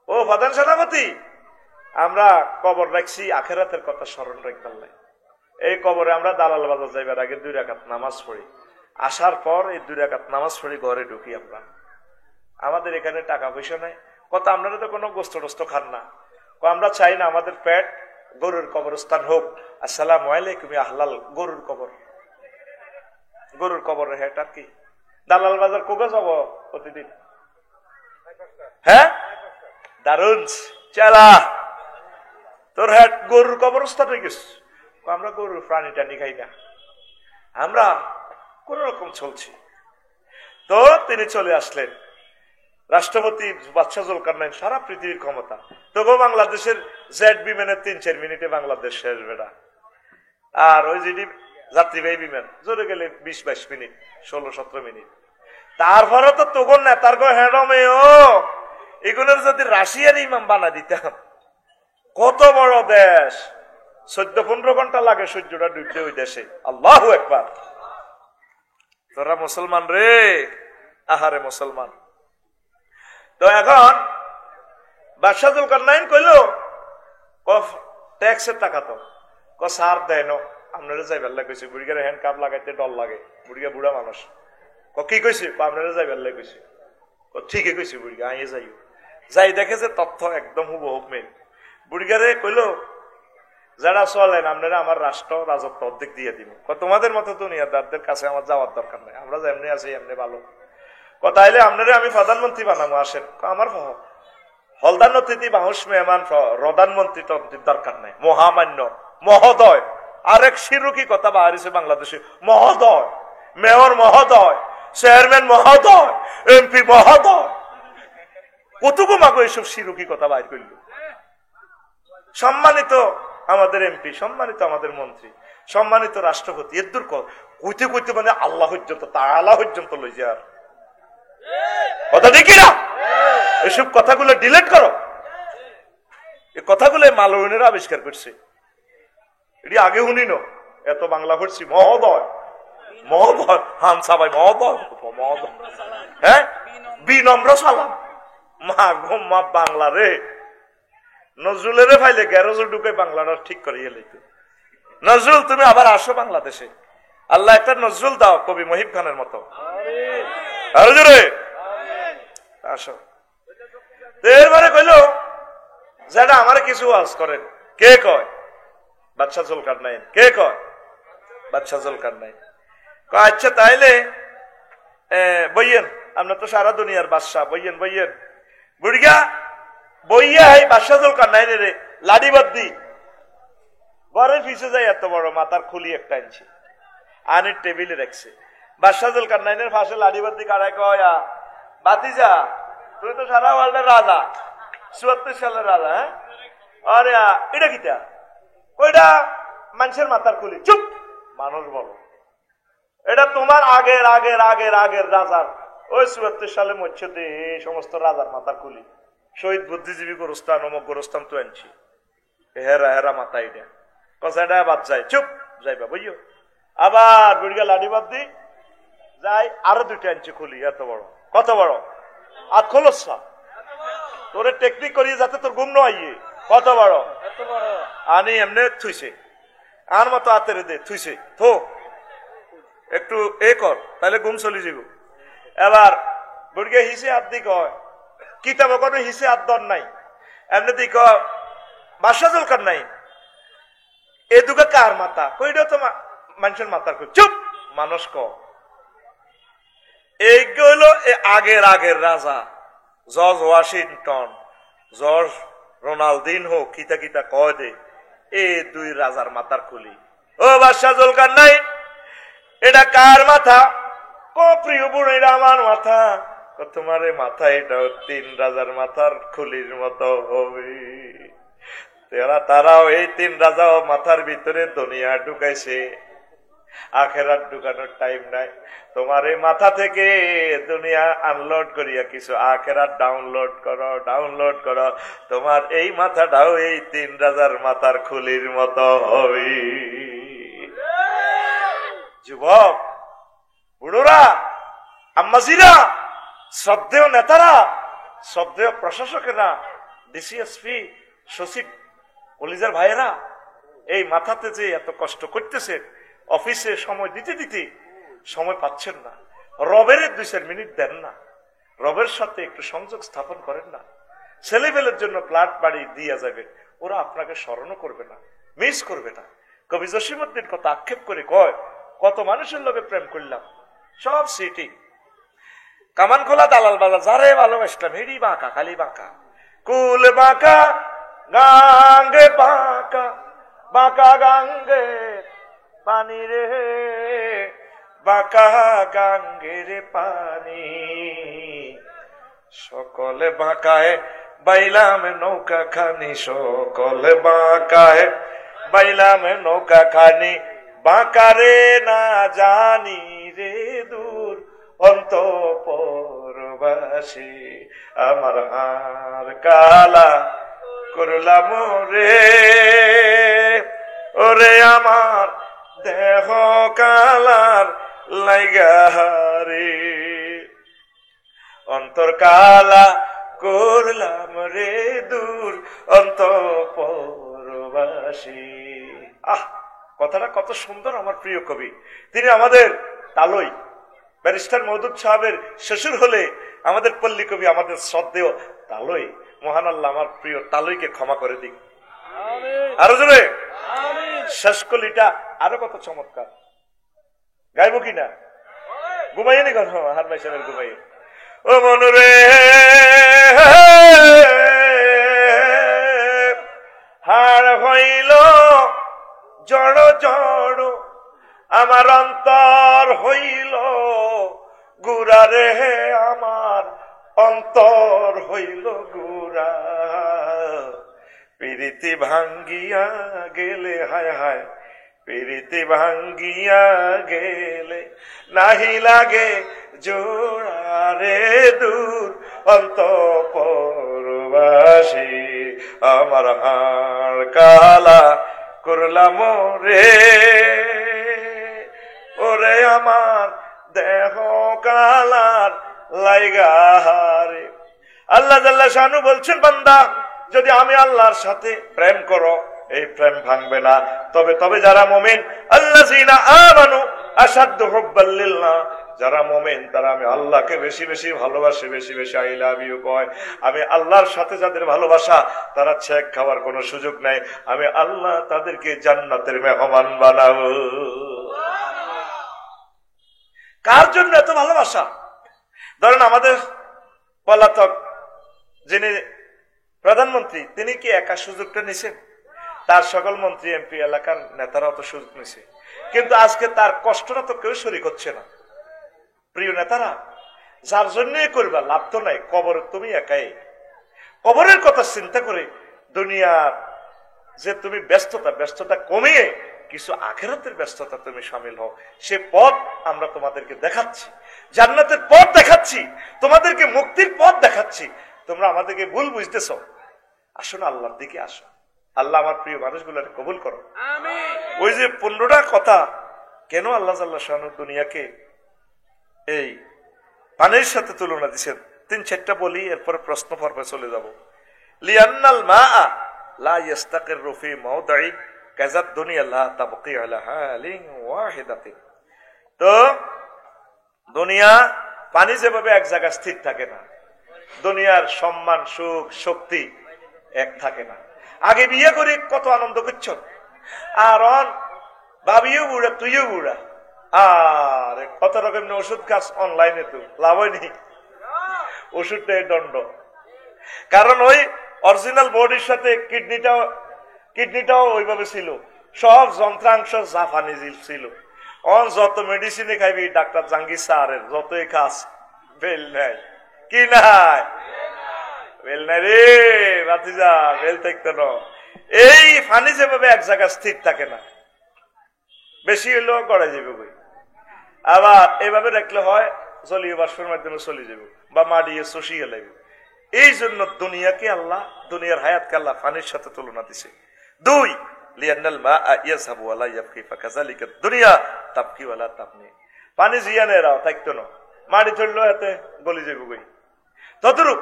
ও প্রধান সেনাপতি, আমরা কবর রাখছি আখেরাতের কথা স্মরণ রাখবার লাই। এই কবরে আমরা দালাল বাজার যাইবার আগে 2 রাকাত নামাজ পড়ি, আসার পর এই 2 রাকাত নামাজ পড়ি ঘরে ঢুকি আমরা। আমাদের এখানে টাকা পয়সা নাই। কথা আপনারা তো কোনো গোস্ত টোস্ত খান না। আমরা চাই না আমাদের পেট গরুর কবরস্থান হোক। আসসালামু আলাইকুম আহলাল গরুর কবর, গরুর কবর হেট আর কি। দালাল বাজার কবে যাব প্রতিদিন? হ্যাঁ দারুন চালা, তোর হেট গরুর কবরস্থান হয়ে গেছে। আমরা গরুর প্রাণী টানি খাই না, আমরা কোন রকম চলছি। তো তিনি চলে আসলেন, রাষ্ট্রপতি বাদশা জুলকারনাইন, সারা পৃথিবীর ক্ষমতা। তবু বাংলাদেশের জেড বিমানের 3-4 মিনিটে বাংলাদেশ শেষ বেড়া। আর ওই যেটি যাত্রীবাহী বিমান জোরে গেলে 20-22 মিনিট, 16-17 মিনিট। তারপরে তো তখন নেতার হ্যাডমে এগুলোর যদি রাশিয়ার ইমাম বানা দিতাম, কত বড় দেশ, 14-15 ঘন্টা লাগে সূর্যটা ডুবতে ওই দেশে। আল্লাহু আকবার। তোরা মুসলমান রে, আহারে মুসলমান। তো এখন বাদশা জুলকারনাইন কইল, ট্যাক্সের টাকা তো সার দেয় না, আপনারা যাইবার লাগছে। বুড়িগার হ্যান্ড কাপ লাগাইতে ডর লাগে, বুড়িগা বুড়া মানুষ। কি কইছে? আপনারা যাইবার লাগছে। ঠিকই কইছে বুড়িগা, আইয়ে যাই। যাই দেখে যে তথ্য একদম হুবহুব মেল। বুড়িগারে কইল, যারা চলেন আপনারা আমার রাষ্ট্র রাজত্ব অর্ধেক দিয়ে দিব। তোমাদের মতো দুনিয়াদারদের কাছে আমার যাওয়ার দরকার নাই, আমরা যেমনি আছি এমনি ভালো। কথা হইলে আপনারা আমি প্রধানমন্ত্রী বানাবো, আসেন। আমার হলদার অতিথি বাহুস মেহমান, প্রধানমন্ত্রী দরকার নাই, মহামান্য মহোদয়। আরেক শিরুকি কথা বাহারিছে বাংলাদেশে, মহোদয়, মেয়র মহোদয়, চেয়ারম্যান মহোদয়, এমপি মহোদয়। কতগু মাগো এইসব শিরুকি কথা বাইর করল। সম্মানিত আমাদের এমপি, সম্মানিত আমাদের মন্ত্রী, সম্মানিত রাষ্ট্রপতি, এর দূর কইতে কইতে মানে আল্লাহ পর্যন্ত, তাআলা পর্যন্ত লই যার কথা দেখি না। এসব কথাগুলো ডিলিট করো। এই কথাগুলো মালয়নেরা আবিষ্কার করছে, এটি আগে শুনিন। এত বাংলা পড়ছি, মহোদয় মহোদয়, হামসা ভাই মহোদয়, মহোদয়, হ্যাঁ বিনম্র সালাম। মা গো মা বাংলা রে, নজরুলের ফাইলে গ্যারেজে ঢুকে বাংলাটা ঠিক করিয়ে লইতো। নজরুল তুমি আবার আসো বাংলাদেশে, আল্লাহ একটা নজরুল দাও কবি মহিব খানের মতো। আরো জোরে আসো। এরবারে কইল যেটা আমার কিছু আজ করেন। কে কয়? বাদশাহ জুলকারনাইন। কে কয়? বাদশাহ জুলকারনাইন। আচ্ছা তাইলে বইয়েন, আমরা তো সারা দুনিয়ার বাদশাহ, বইয়েন বইয়েন। বুড়িয়া বইয়া এই বাদশাহ জুলকারনাইন রে লাডি বাদ্দি ঘরের পিছে যাই এত বড় মাথার খুলি একটা আনছে, আনি টেবিলে রাখছে। বাদশাহ জুলকারনাইনের পাশে লাডি বাদ্দি কারায় কয়, বাতিজা তুই তো সারা ওয়ার্ল্ডের রাজা, ৭৪ সালের রাজা। হ্যাঁ আরে এটা কিটা? ওইটা মানুষের মাথার খুলি। চুপ, মানুষ বলো এটা তোমার আগের আগের আগের আগের রাজার, ওই ৭৪ সালে মরছে এই সমস্ত রাজার মাথার খুলি। শহীদ বুদ্ধিজীবী গোরস্থান অমুক গোরস্থান তো আনছি, হেরা হেরা মাথা এটা কষাটা বাদ যায়। চুপ যাইবা বুঝিও। আবার বুড়িয়া লাডি বাদ দি যাই, আরো দুইটা আনছি খুলি এত বড়। কত বড়? আর খোলস তোরে টেকনিক করিয়ে যাতে তোর ঘুম নয়। কত বড়? আনি এমনি থুইছে, আর মতো হাতের দে থুইছে, থো একটু এ কর তাহলে ঘুম চলি যাব। এবার বুড়িয়া হিসে হাত দি কয়, কিতাব কোনো হিসে হাত দর নাই, এমনি দি কয় বাদশাহ জুলকারনাইন এ দুটো কার মাথা? কইটা তো মানুষের মাথার। চুপ, মানুষ ক এইগুলো আগের আগের রাজা জর্জ ওয়াশিংটন, জর্জ রোনাল্ডিনহো কিতা কিতা কয় দে, এ দুই রাজার মাথার খুলি। ও বাদশাহ জুলকারনাইন এটা কার মাথা? ও প্রিয় বুড়ো এটা আমার মাথা। তোমার মাথা এটাও ৩ রাজার মাথার খুলির মতো হবে। তারাও এই ৩ রাজাও মাথার ভিতরে দুনিয়া ঢুকাইছে, আখেরাত ঢুকানোর টাইম নাই। তোমার এই মাথা থেকে দুনিয়া আনলোড করিয়া কিছু আখেরাত ডাউনলোড করো, ডাউনলোড করো। তোমার এই মাথাটাও এই ৩ রাজার মাথার খুলির মতো হবে। যুবক, বুড়োরা, আম্মাজিরা, শ্রদ্ধেয় নেতারা, শ্রদ্ধেয় প্রশাসকেরা, ডিসিএসপি, সচিব, কলিজার ভাইয়েরা, এই মাথাতে যে এত কষ্ট করতেছে, অফিসে সময় দিতে দিতে সময় পাচ্ছেন না, রবের ২-৪ মিনিট দেন না, রবের সাথে একটু সংযোগ স্থাপন করেন না। ছেলেবেলের জন্য প্লাট বাড়ি দিয়ে যাবে, ওরা আপনাকে স্মরণও করবে না, মিস করবে না। কবি জসিমউদ্দিন কত আক্ষেপ করে কয়, কত মানুষের লোকে প্রেম করলাম, সব সিটিং। কামান খোলা দালাল বাজার, যারে ভালোবাসলাম হেডি বাঁকা, খালি বাঁকা, কুল বাঁকা, গাঙ্গে বাঁকা, বাঁকা গাঙ্গে পানি রে, বাঁকা গাঙ্গের পানি। সকলে বাঁকায় বাইলাম নৌকা খানি, সকলে বাঁকায় বাইলাম নৌকা খানি, বাঁকারে না জানি রে দূর অন্তঃপুরবাসী। আমার হার কালা করলাম রে, ওরে আমার দেহ কালার লাইগারে, অন্তর কালা করলাম রে দূর অন্তঃপুরবাসী। আহ, কথাটা কত সুন্দর আমার প্রিয় কবি। তিনি আমাদের তালই ব্যারিস্টার মওদুদ সাহেবের শ্বশুর হলে আমাদের পল্লী কবি, আমাদের শ্রদ্ধেয় তালই। মহান আল্লাহ আমার প্রিয় তালইকে ক্ষমা করে দিক। আরো জোরে শেষ কলিটা আরো কত চমৎকার, গাইব কিনা? ঘুমাইয়ে নি কথা হার ভাই সাহেবের ঘুমাইয়ে। ও মনুরে হার হইল জড় জড়, আমার অন্তর হইল গুড়া রে, আমার অন্তর হইল গুড়া। প্রীতি ভাঙ্গিয়া গেলে, হায় হায় প্রীতি ভাঙ্গিয়া গেলে, নাহি লাগে জোড়া রে দূর অন্তঃপুরবাসী। আমার হাড় কালা করলাম রে, ওরে আমার দেহ কালার লাইগারে। আল্লাহ জাল্লা শানু বলছেন, বান্দা যদি আমি আল্লাহর সাথে প্রেম করো, এই প্রেম ভাঙবে না। তবে যারা মুমিন, আল্লাযীনা আমানু আশাদ্দু হুব্বাল লিল্লাহ, যারা মুমিন তারা আমি আল্লাহকে বেশি বেশি ভালোবাসে, বেশি বেশি আই লাভ ইউ কয়। আমি আল্লাহর সাথে যাদের ভালোবাসা, তারা ছেক খাওয়ার কোনো সুযোগ নাই। আমি আল্লাহ তাদেরকে জান্নাতের মেহমান বানাবো। কার জন্য এত ভালোবাসা? ধরেন আমাদের পলাতক যিনি প্রধানমন্ত্রী, তিনি কি একা সুযোগটা নিছেন? তার সকল মন্ত্রী এমপি এলাকার নেতারা অত সুযোগ নিছে, কিন্তু আজকে তার কষ্টটা তো কেউ শরীক হচ্ছে না। প্রিয় নেতারা, যার জন্যই করবা লাভ তো নাই, কবর তুমি একাই। কবরের কথা চিন্তা করে দুনিয়ার যে তুমি ব্যস্ততা কমিয়ে কিছু আখিরাতের ব্যস্ততা তুমি শামিল হও। সে পথ আমরা তোমাদেরকে দেখাচ্ছি, জান্নাতের পথ দেখাচ্ছি, তোমাদেরকে মুক্তির পথ দেখাচ্ছি। তোমরা আমাদেরকে ভুল বুঝতেছ, আসো না আল্লাহর দিকে আসো। আল্লাহ আমার প্রিয় মানুষগুলোকে কবুল করো। ওই যে 15টা কথা কেন আল্লাহ জাল্লা শানু দুনিয়াকে এই পানির সাথে তুলনা দিচ্ছেন, 3-4টা বলি, এরপরে প্রশ্ন পর্বে চলে যাব। লিআন্নাল মাআ লা ইস্তাকিরু ফি মাওদি'in কাযাত দুনিয়া লা তাবকি আলা হালিন ওয়াহিদাতিন। তো দুনিয়া পানি যেভাবে এক জায়গায় স্থির থাকে না, দুনিয়ার সম্মান সুখ শক্তি এক থাকে না। আগে বিয়ে করে কত আনন্দ করছ, আর ভাবিও বুড়া, তুইও বুড়া, আর কত রকমের ওষুধ খাস অনলাইনে, তো লাভ নেই, ওষুধটাই দণ্ড। কারণ ওই অরিজিনাল বডির সাথে কিডনিটাও ওইভাবে ছিল, সব যন্ত্রাংশ জাপানি ছিল। যত মেডিসিনে খাইবি ডাক্তার জাহাঙ্গীর স্যারের, যতই খাস বেল নাই, কি নাই বেল নাই রে ভাতিজা, বেল থাকতো না। এই পানি যেভাবে এক জায়গায় স্থির থাকে না, বেশি হইলেও গড়াই যাবে বই, আবার এভাবে রাখলে হয় জলীয় বাষ্পের মাধ্যমে চলে যাবে বা মাটিয়ে চষিয়ে লাগবে। এই জন্য দুনিয়াকে আল্লাহ, দুনিয়ার হায়াতকে আল্লাহ পানির সাথে তুলনা দিছে। 2, লিআন্নাল মাআ ইয়াযহাবু ওয়া লা ইয়াবকি ফাকাযালিকা দুনিয়া তাবকি ওয়া লা তাবনি। পানি জিয়ানে রাও থাকতো না, মাটি ধরলো এতে গলি যাবে বই। তদ্রূপ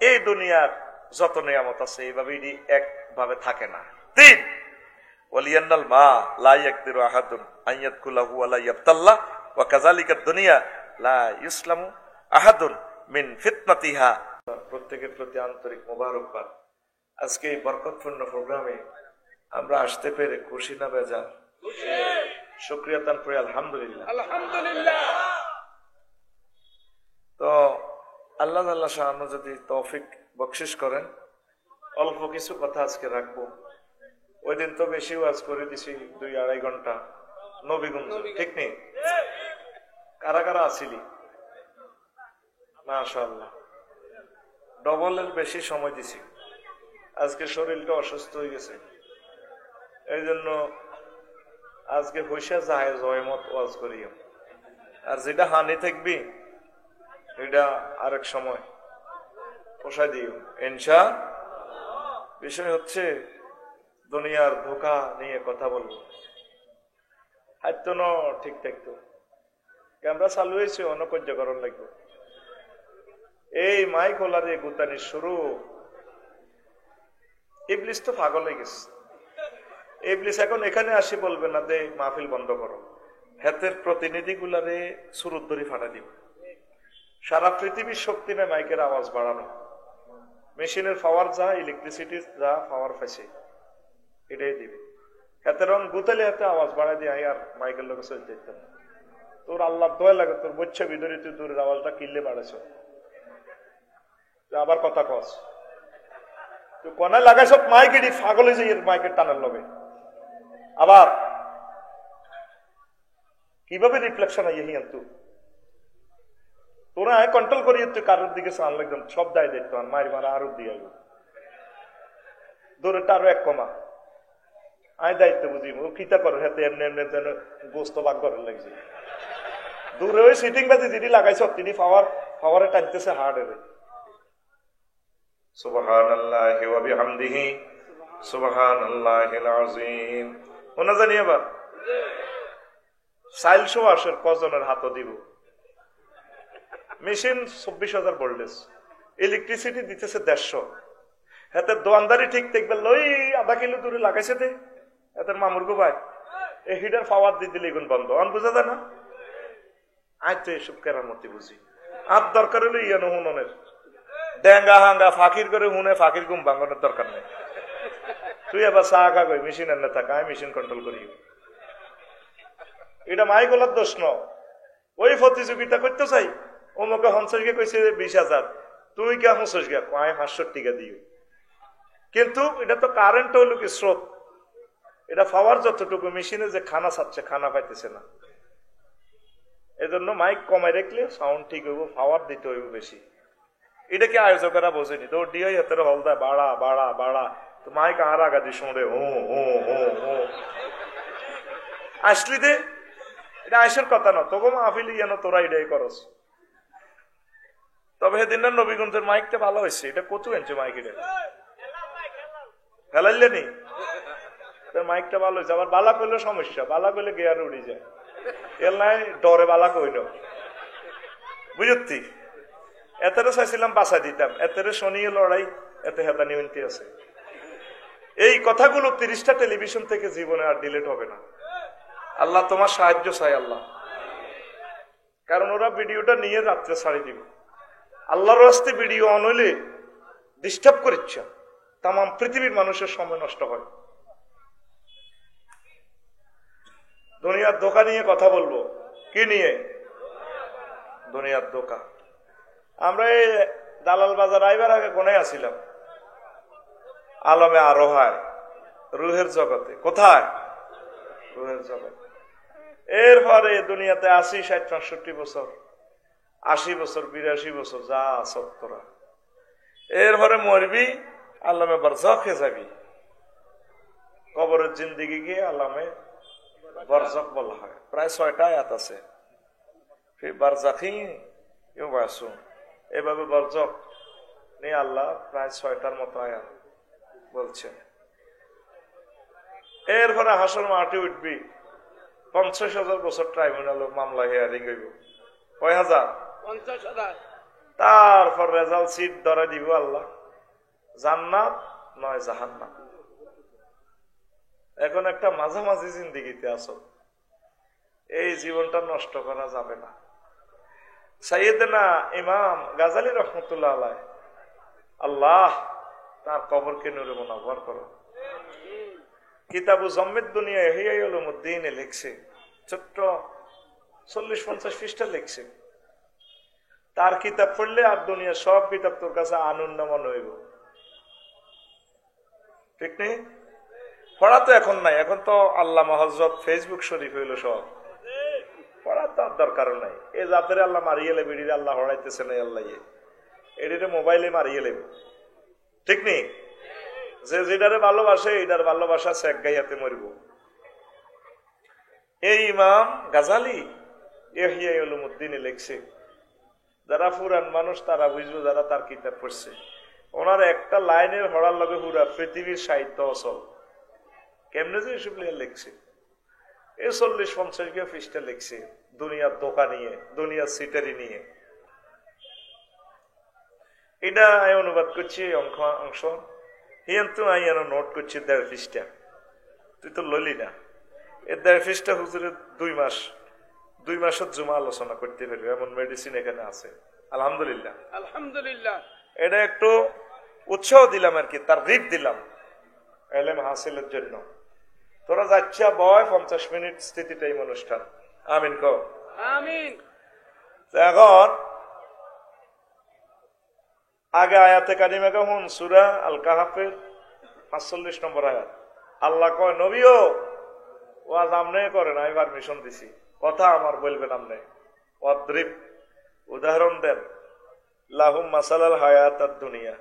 এই দুনিয়ার যত নিয়ামত আছে এইভাবে একভাবে থাকে না। 3, ওয়ালিয়ান্নাল মা লা ইয়াকদিরু আহাদুন আন ইয়াদখুলাহু ওয়া লা ইয়াবতাল্লাহ ওয়া কাযালিকা দুনিয়া লা ইসলামু আহাদুন মিন ফিতনাতিহা। প্রত্যেকের প্রতি আন্তরিক মোবারকবাদ। আজকে এই বরকতপূর্ণ প্রোগ্রামে আমরা আসতে পেরে খুশি না বেজার? শুকরিয়া তান করে আলহামদুলিল্লাহ। তো আল্লাহ আল্লাহ শাহ যদি তৌফিক বকশিশ করেন, অল্প কিছু কথা আজকে রাখবো। ওই দিন তো বেশি ওয়াজ করে দিছি, 2-2.5 ঘন্টা নবীগঞ্জ, ঠিক নেই? কারা কারা আসিলি? মাশাআল্লাহ, ডবলের বেশি সময় দিছি। আজকে শরীরটা অসুস্থ হয়ে গেছে, এই জন্য আজকে পয়সা যায় জয়মত ওয়াজ করি। আর যেটা হানি থাকবি এটা আরেক সময় পোষায় দিও ইনশা। বিষয় হচ্ছে দুনিয়ার ধোঁকা নিয়ে কথা বলবো। হাইতো ন ঠিক থাকতো, ক্যামেরা চালু হয়েছে, অনকর্যকরণ লাগবে। এই মাইক হোলারে গুতানি শুরু। ইবলিস তো পাগল হয়ে গেছে। ইবলিস এখন এখানে আসি বলবে না দে মাহফিল বন্ধ করো, হাতের প্রতিনিধি গুলারে সুরুত ধরে ফাটা দিব। সারা পৃথিবীর শক্তি নেই মাইকের আওয়াজ বাড়ানো, মেশিনের পাওয়ার যা, ইলেকট্রিসিটি যা পাওয়ার পাইছে এটাই দিবে। হাতে রং গুতালে হাতে আওয়াজ বাড়াই দিয়ে আর মাইকের লোক চলতে যেতাম। তোর আল্লাহ দয়া লাগে, তোর বচ্চা ভিতরে তুই দূরের আওয়াজটা কিনলে বাড়াইছ, আবার কথা কস তুই কনায় লাগাইছ মাইক, এটি ফাগলে যে মাইকের টানার লবে। আবার কিভাবে রিফ্লেকশন আইয়ে হিয়ান তুই তোরা কন্ট্রোল করিয়ে তুই কারোর দিকে চান লাগতাম, সব দায় দেখতো আর মায়ের মারা আরো দিয়ে আইব দূরেরটা আরো এক কমা। আমি দায়িত্ব বুঝি ও কিতা করে হাতে এমনি এমনি যেন গোস্ত বাগ করার লাগছে। দূরে ওই সিটিং বাজি যেটি লাগাইছ তিনি পাওয়ারে টানতেছে হার্ডের। সুবহানাল্লাহি ওয়া বিহামদিহি সুবহানাল্লাহিল আযীম। ওনা জানি এবার 400 আসের কজনের হাত দিব। মেশিন 24,000 ভোল্টেজ, ইলেকট্রিসিটি দিতেছে 150, হাতে দোয়ানদারি ঠিক দেখবে লই আধা কিলো দূরে লাগাইছে দে এত মামুর গো ভাই এই হিটার পাওয়ার দিয়ে দিলে এগুন বন্ধ অন বুঝা যায় না। আজ তো এসব কেরামতি বুঝি আর দরকার হলো ইয়ানো হুননের ডেঙ্গা হাঙ্গা ফাঁকির করে হুনে ফাঁকির ঘুম ভাঙনের দরকার নেই। তুই আবার চা খা কই মেশিন এনে থাকা আমি মেশিন কন্ট্রোল করি। এটা মাইকলার দোষ ন, ওই প্রতিযোগিতা করতে চাই অমুকে হংসস গিয়ে কইছে 20,000 তুই কে হংসস গিয়া কয় 500 টাকা দিও, কিন্তু এটা তো কারেন্ট হইল কি স্রোত, এটা পাওয়ার যতটুকু মেশিনে যে খানা ছাড়ছে খানা পাইতেছে না, এজন্য মাইক কমাই রাখলে সাউন্ড ঠিক হইব, পাওয়ার দিতে হইব বেশি। এটা কি আয়োজকেরা বোঝেনি, তো দিয়ে হাতের হল দেয় বাড়া বাড়া বাড়া, তো মাইক আর আগাদি শুনে ও ও ও ও আসলি দে, এটা আইসের কথা না তোকে মাহফিলি যেন তোরা এটাই করস। তবে সেদিন নবীগঞ্জের মাইকটা ভালো হয়েছে, এটা কত এনছে মাইক, এটা ফেলাইলে নি মাইকটা ভালো হয়েছে। আবার বালা করলে সমস্যা, বালা করলে গিয়ার উড়ি যায়, এর নাই ডরে বালা কইল বুঝতি। এতেরে চাইছিলাম বাঁচা দিতাম, এতেরে শনিয়ে লড়াই, এতে হেতানি উন্তি আছে। এই কথাগুলো 30টা টেলিভিশন থেকে জীবনে আর ডিলিট হবে না। আল্লাহ তোমার সাহায্য চাই আল্লাহ, কারণ ওরা ভিডিওটা নিয়ে রাত্রে ছাড়ি দিব। আল্লাহর রাস্তে ভিডিও অন হইলে ডিস্টার্ব করিচ্ছা, তাম পৃথিবীর মানুষের সময় নষ্ট হয়। দুনিয়ার ধোঁকা নিয়ে কথা বলবো, কি নিয়ে? দুনিয়ার ধোঁকা। আমরা এই দালাল বাজার আইবার আগে কোনায় আসিলাম, আলমে আরোহায়, রুহের জগতে। কোথায়? রুহের জগতে। এরপরে দুনিয়াতে 80, 60, 65 বছর, 80 বছর, 82 বছর, যা সত্তরা। এরপরে মরবি, আল্লামে বারজাখে যাবি। কবরের জিন্দিগি গিয়ে আল্লামে বারজাখ বলা হয়। প্রায় 6টা আয়াত আছে, বারজাখি এভাবে বারজাখ নিয়ে আল্লাহ প্রায় 6টার মতো আয়াত বলছেন। এরপরে হাসর মাটি উঠবি, 50,000 বছর ট্রাইব্যুনাল মামলা হিয়ারিং হইব। কয় হাজার? 50,000। তারপর রেজাল্ট সিট ধরে দিব আল্লাহ, জান্নাত নয় জাহান্নাম। এখন একটা মাঝামাঝি জিন্দিগিতে আছো, এই জীবনটা নষ্ট করা যাবে না। সাইয়েদনা ইমাম গাজালি রহমতুল্লাহ আলাইহ, আল্লাহ তার কবরকে নূরে মুনাওয়ার করো। কিতাবু জম্মেদ দুনিয়া ইহইয়া উলুমুদ্দিনে লিখছে, ছোট্ট 40-50 পৃষ্ঠা লিখছে। তার কিতাব পড়লে আর দুনিয়া সব কিতাব তোর কাছে আনন্দ মনে হইব, ঠিক নেই? পড়া তো এখন নাই, এখন তো আল্লামা হযরত ফেসবুক শরীফ হইল সব, পড়া তো আর দরকার নাই। এ জাতের আল্লাহ মারিয়ে লেবে, এটির আল্লাহ হড়াইতেছে না, আল্লাহ এটিরে মোবাইলে মারিয়ে লেবে, ঠিক নেই? যে যেটারে ভালোবাসে এটার ভালোবাসা শেখ গাইয়াতে মরিব। এই ইমাম গাজালি ইহইয়া উলুমুদ্দিনে লিখছে, যারা পুরান মানুষ তারা বুঝবে, যারা তার কিতাব পড়ছে। ওনার একটা লাইনের হড়ার লগে পুরা পৃথিবীর সাহিত্য অচল। কেমনে যে এসব লিখছে, এই 40-50 পৃষ্ঠা লিখছে দুনিয়ার ধোঁকা নিয়ে, দুনিয়ার সিটারি নিয়ে। এটা আমি অনুবাদ করছি অংশ, হিয়ান্তু আমি নোট করছি 1.5 পৃষ্ঠা। তুই তো লইলি না, এর 1.5 পৃষ্ঠা হুজুরের 2 মাসের জমা আলোচনা করতে পারবে এমন মেডিসিন এখানে আছে। আলহামদুলিল্লাহ, আলহামদুলিল্লাহ। এটা একটু উৎসাহ দিলাম আর কি, তারগীব দিলাম ইলম হাসিলের জন্য। তোরা যাচ্ছা বয় 50 মিনিট স্থিতি টাইম অনুষ্ঠান। আমিন কও। আমিন। এখন আগে আয়াতে কারিমা হুন, সূরা আল কাহাফের 45 নম্বর আয়াত। আল্লাহ কয়, নবীও ওয়াজ আমনে করেন, আমি পারমিশন দিছি, কথা আমার বলবেন আমনে। অদ্রিব, উদাহরণ দেন, লাহুম মাসালাল হায়াতাদ দুনিয়া,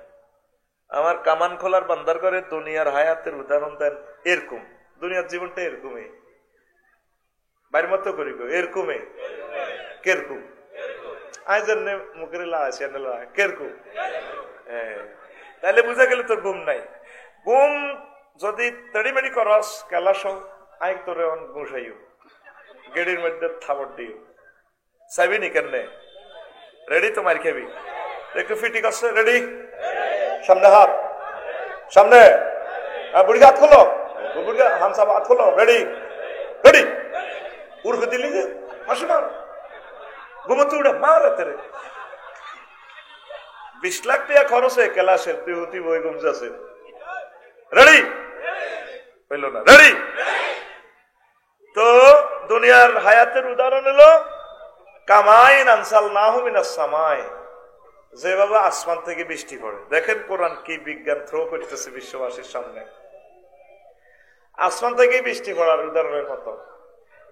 আমার কামান খোলার বান্দার করে দুনিয়ার হায়াতের উদাহরণ দেন এরকম। দুনিয়ার জীবনটা এরকমই, বাইর মতো করি গো এরকমে, কেরকম আজ মুখের লাগাইছে কেরকম। তাহলে বুঝা গেলে তোর ঘুম নাই। ঘুম যদি তড়িমেড়ি করস কেলাস আই তোরে ঘুষাইও, গেড়ির মধ্যে থাবর দিও, চাইবি নি কেন রেডি তো মার খাবি। একটু ফিটিং আছে, রেডি? সামনে হাত, সামনে, বুড়ি হাত খোলো, বুড়ি হামসা হাত খোলো, রেডি রেডি। উর্ফে দিলি যে হাসি মার, ঘুমোতে উঠে মার তেরে। 20 লাখ টাকা খরচে ক্লাসের, তুই অতি বই ঘুমছে। রেডি? হইল না, রেডি? তো দুনিয়ার হায়াতের উদাহরণ হলো কামাইন আনসালনাহু মিনাস সামাই, যেভাবে আসমান থেকে বৃষ্টি পড়ে। দেখেন কোরআন কি বিজ্ঞান থ্রো করতেছে বিশ্ববাসীর সামনে। আসমান থেকে বৃষ্টি পড়ার উদাহরণের মতো।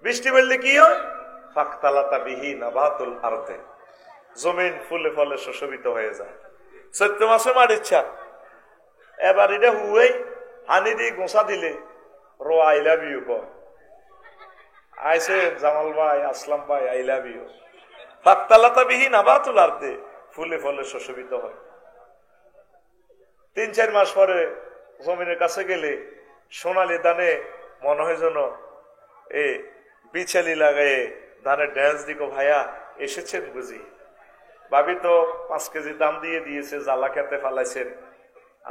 বৃষ্টি পড়লে কি হয়? ফাকতালাতা বিহি নাবাতুল আরদে, জমিন ফুলে ফলে সুশোভিত হয়ে যায়। চৈত্র মাসে মার ইচ্ছা, এবার এটা হুয়েই হানি দিয়ে গোসা দিলে রো আই লাভ ইউ কয়, আইসে জামাল ভাই, আসলাম ভাই, আই লাভ ইউ। ফাকতালাতা বিহি নাবাতুল আরদে, ফুলে ফলে সুশোভিত হয়। 3-4 মাস পরে জমিনের কাছে গেলে সোনালি ধানে মনে হয় যেন এ বিছালি লাগাই ধানের ড্যান্স দিকো, ভাইয়া এসেছেন বুঝি? ভাবি তো 5 কেজি দাম দিয়ে দিয়েছে, জ্বালা খেতে ফালাইছেন।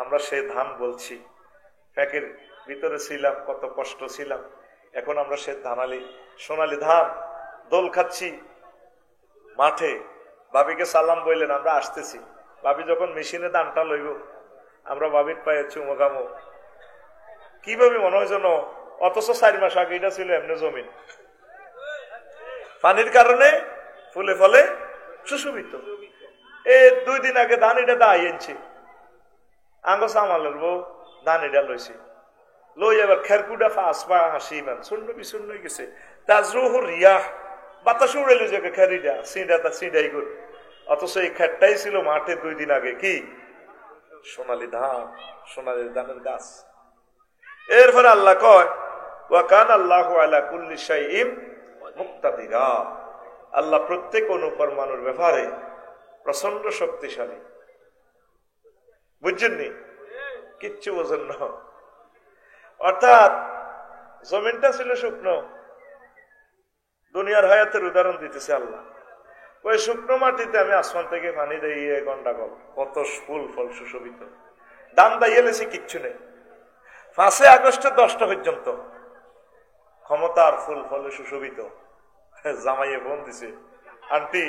আমরা সে ধান বলছি, প্যাকের ভিতরে ছিলাম, কত কষ্ট ছিলাম। এখন আমরা সে ধানালি সোনালি ধান দোল খাচ্ছি মাঠে। ভাবিকে সালাম বললেন, আমরা আসতেছি। ভাবি যখন মেশিনে ধানটা লইব, আমরা ভাবির পায়ে চুমো খামো, কিভাবে মনে হয় যেন, অথচ 4 মাস আগে এটা ছিল এমনি জমিন, পানির কারণে ফুলে ফলে সুশোভিত। এই 2 দিন আগে ধান এটা দাই এনেছি, আঙ্গ সামালের বউ ধান এটা লইছি, লই এবার খেরকুডা ফাঁসপা হাসিমান শূন্য বিশূন্য গেছে। তাজরুহুর রিয়াহ, বাতাস উড়েল যে খেরিটা সিঁড়াটা সিঁড়াই করে। অথচ এই খেরটাই ছিল মাঠে 2 দিন আগে কি সোনালি ধান, সোনালি ধানের গাছ। এরপরে আল্লাহ কয় ওয়া কানা আল্লাহু আলা কুল্লি শাইইন মুক্তাদিরা, আল্লাহ প্রত্যেক অনুপরমাণুর ব্যাপারে প্রচন্ড শক্তিশালী। বুঝছেন নি? কিচ্ছু বোঝেন না। অর্থাৎ জমিনটা ছিল শুকনো, দুনিয়ার হায়াতের উদাহরণ দিতেছে আল্লাহ। ওই শুকনো মাটিতে আমি আসমান থেকে পানি দিয়ে গন্ডা গল, কত ফুল ফল সুশোভিত। দাম দাইয়েছি কিচ্ছু নেই। 5 আগস্টের 10টা পর্যন্ত ক্ষমতার ফুল ফলে সুশোভিত। জামাইয়ে বোন দিছে, আন্টি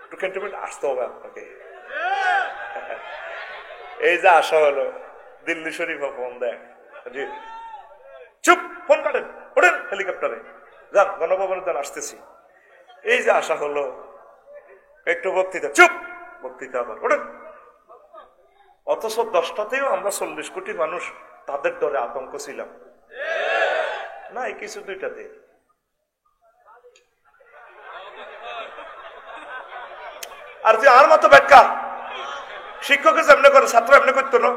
একটু ক্যান্টনমেন্ট আসতে হবে আপনাকে। এই যে আশা হলো, দিল্লি শরীফ ফোন দেয়, চুপ, ফোন কাটেন, ওঠেন হেলিকপ্টারে যান, গণভবনে যান, আসতেছি। এই যে আশা হলো, একটু বক্তৃতা, চুপ, বক্তৃতা আবার ওঠেন। অথচ 10টাতেও আমরা 40 কোটি মানুষ তাদের ডরে আতঙ্ক ছিলাম না, এই কিছু 2টাতে। আর তুই আর মতো ব্যাখ্যা শিক্ষক এমনি করে, ছাত্র এমনি করতো না।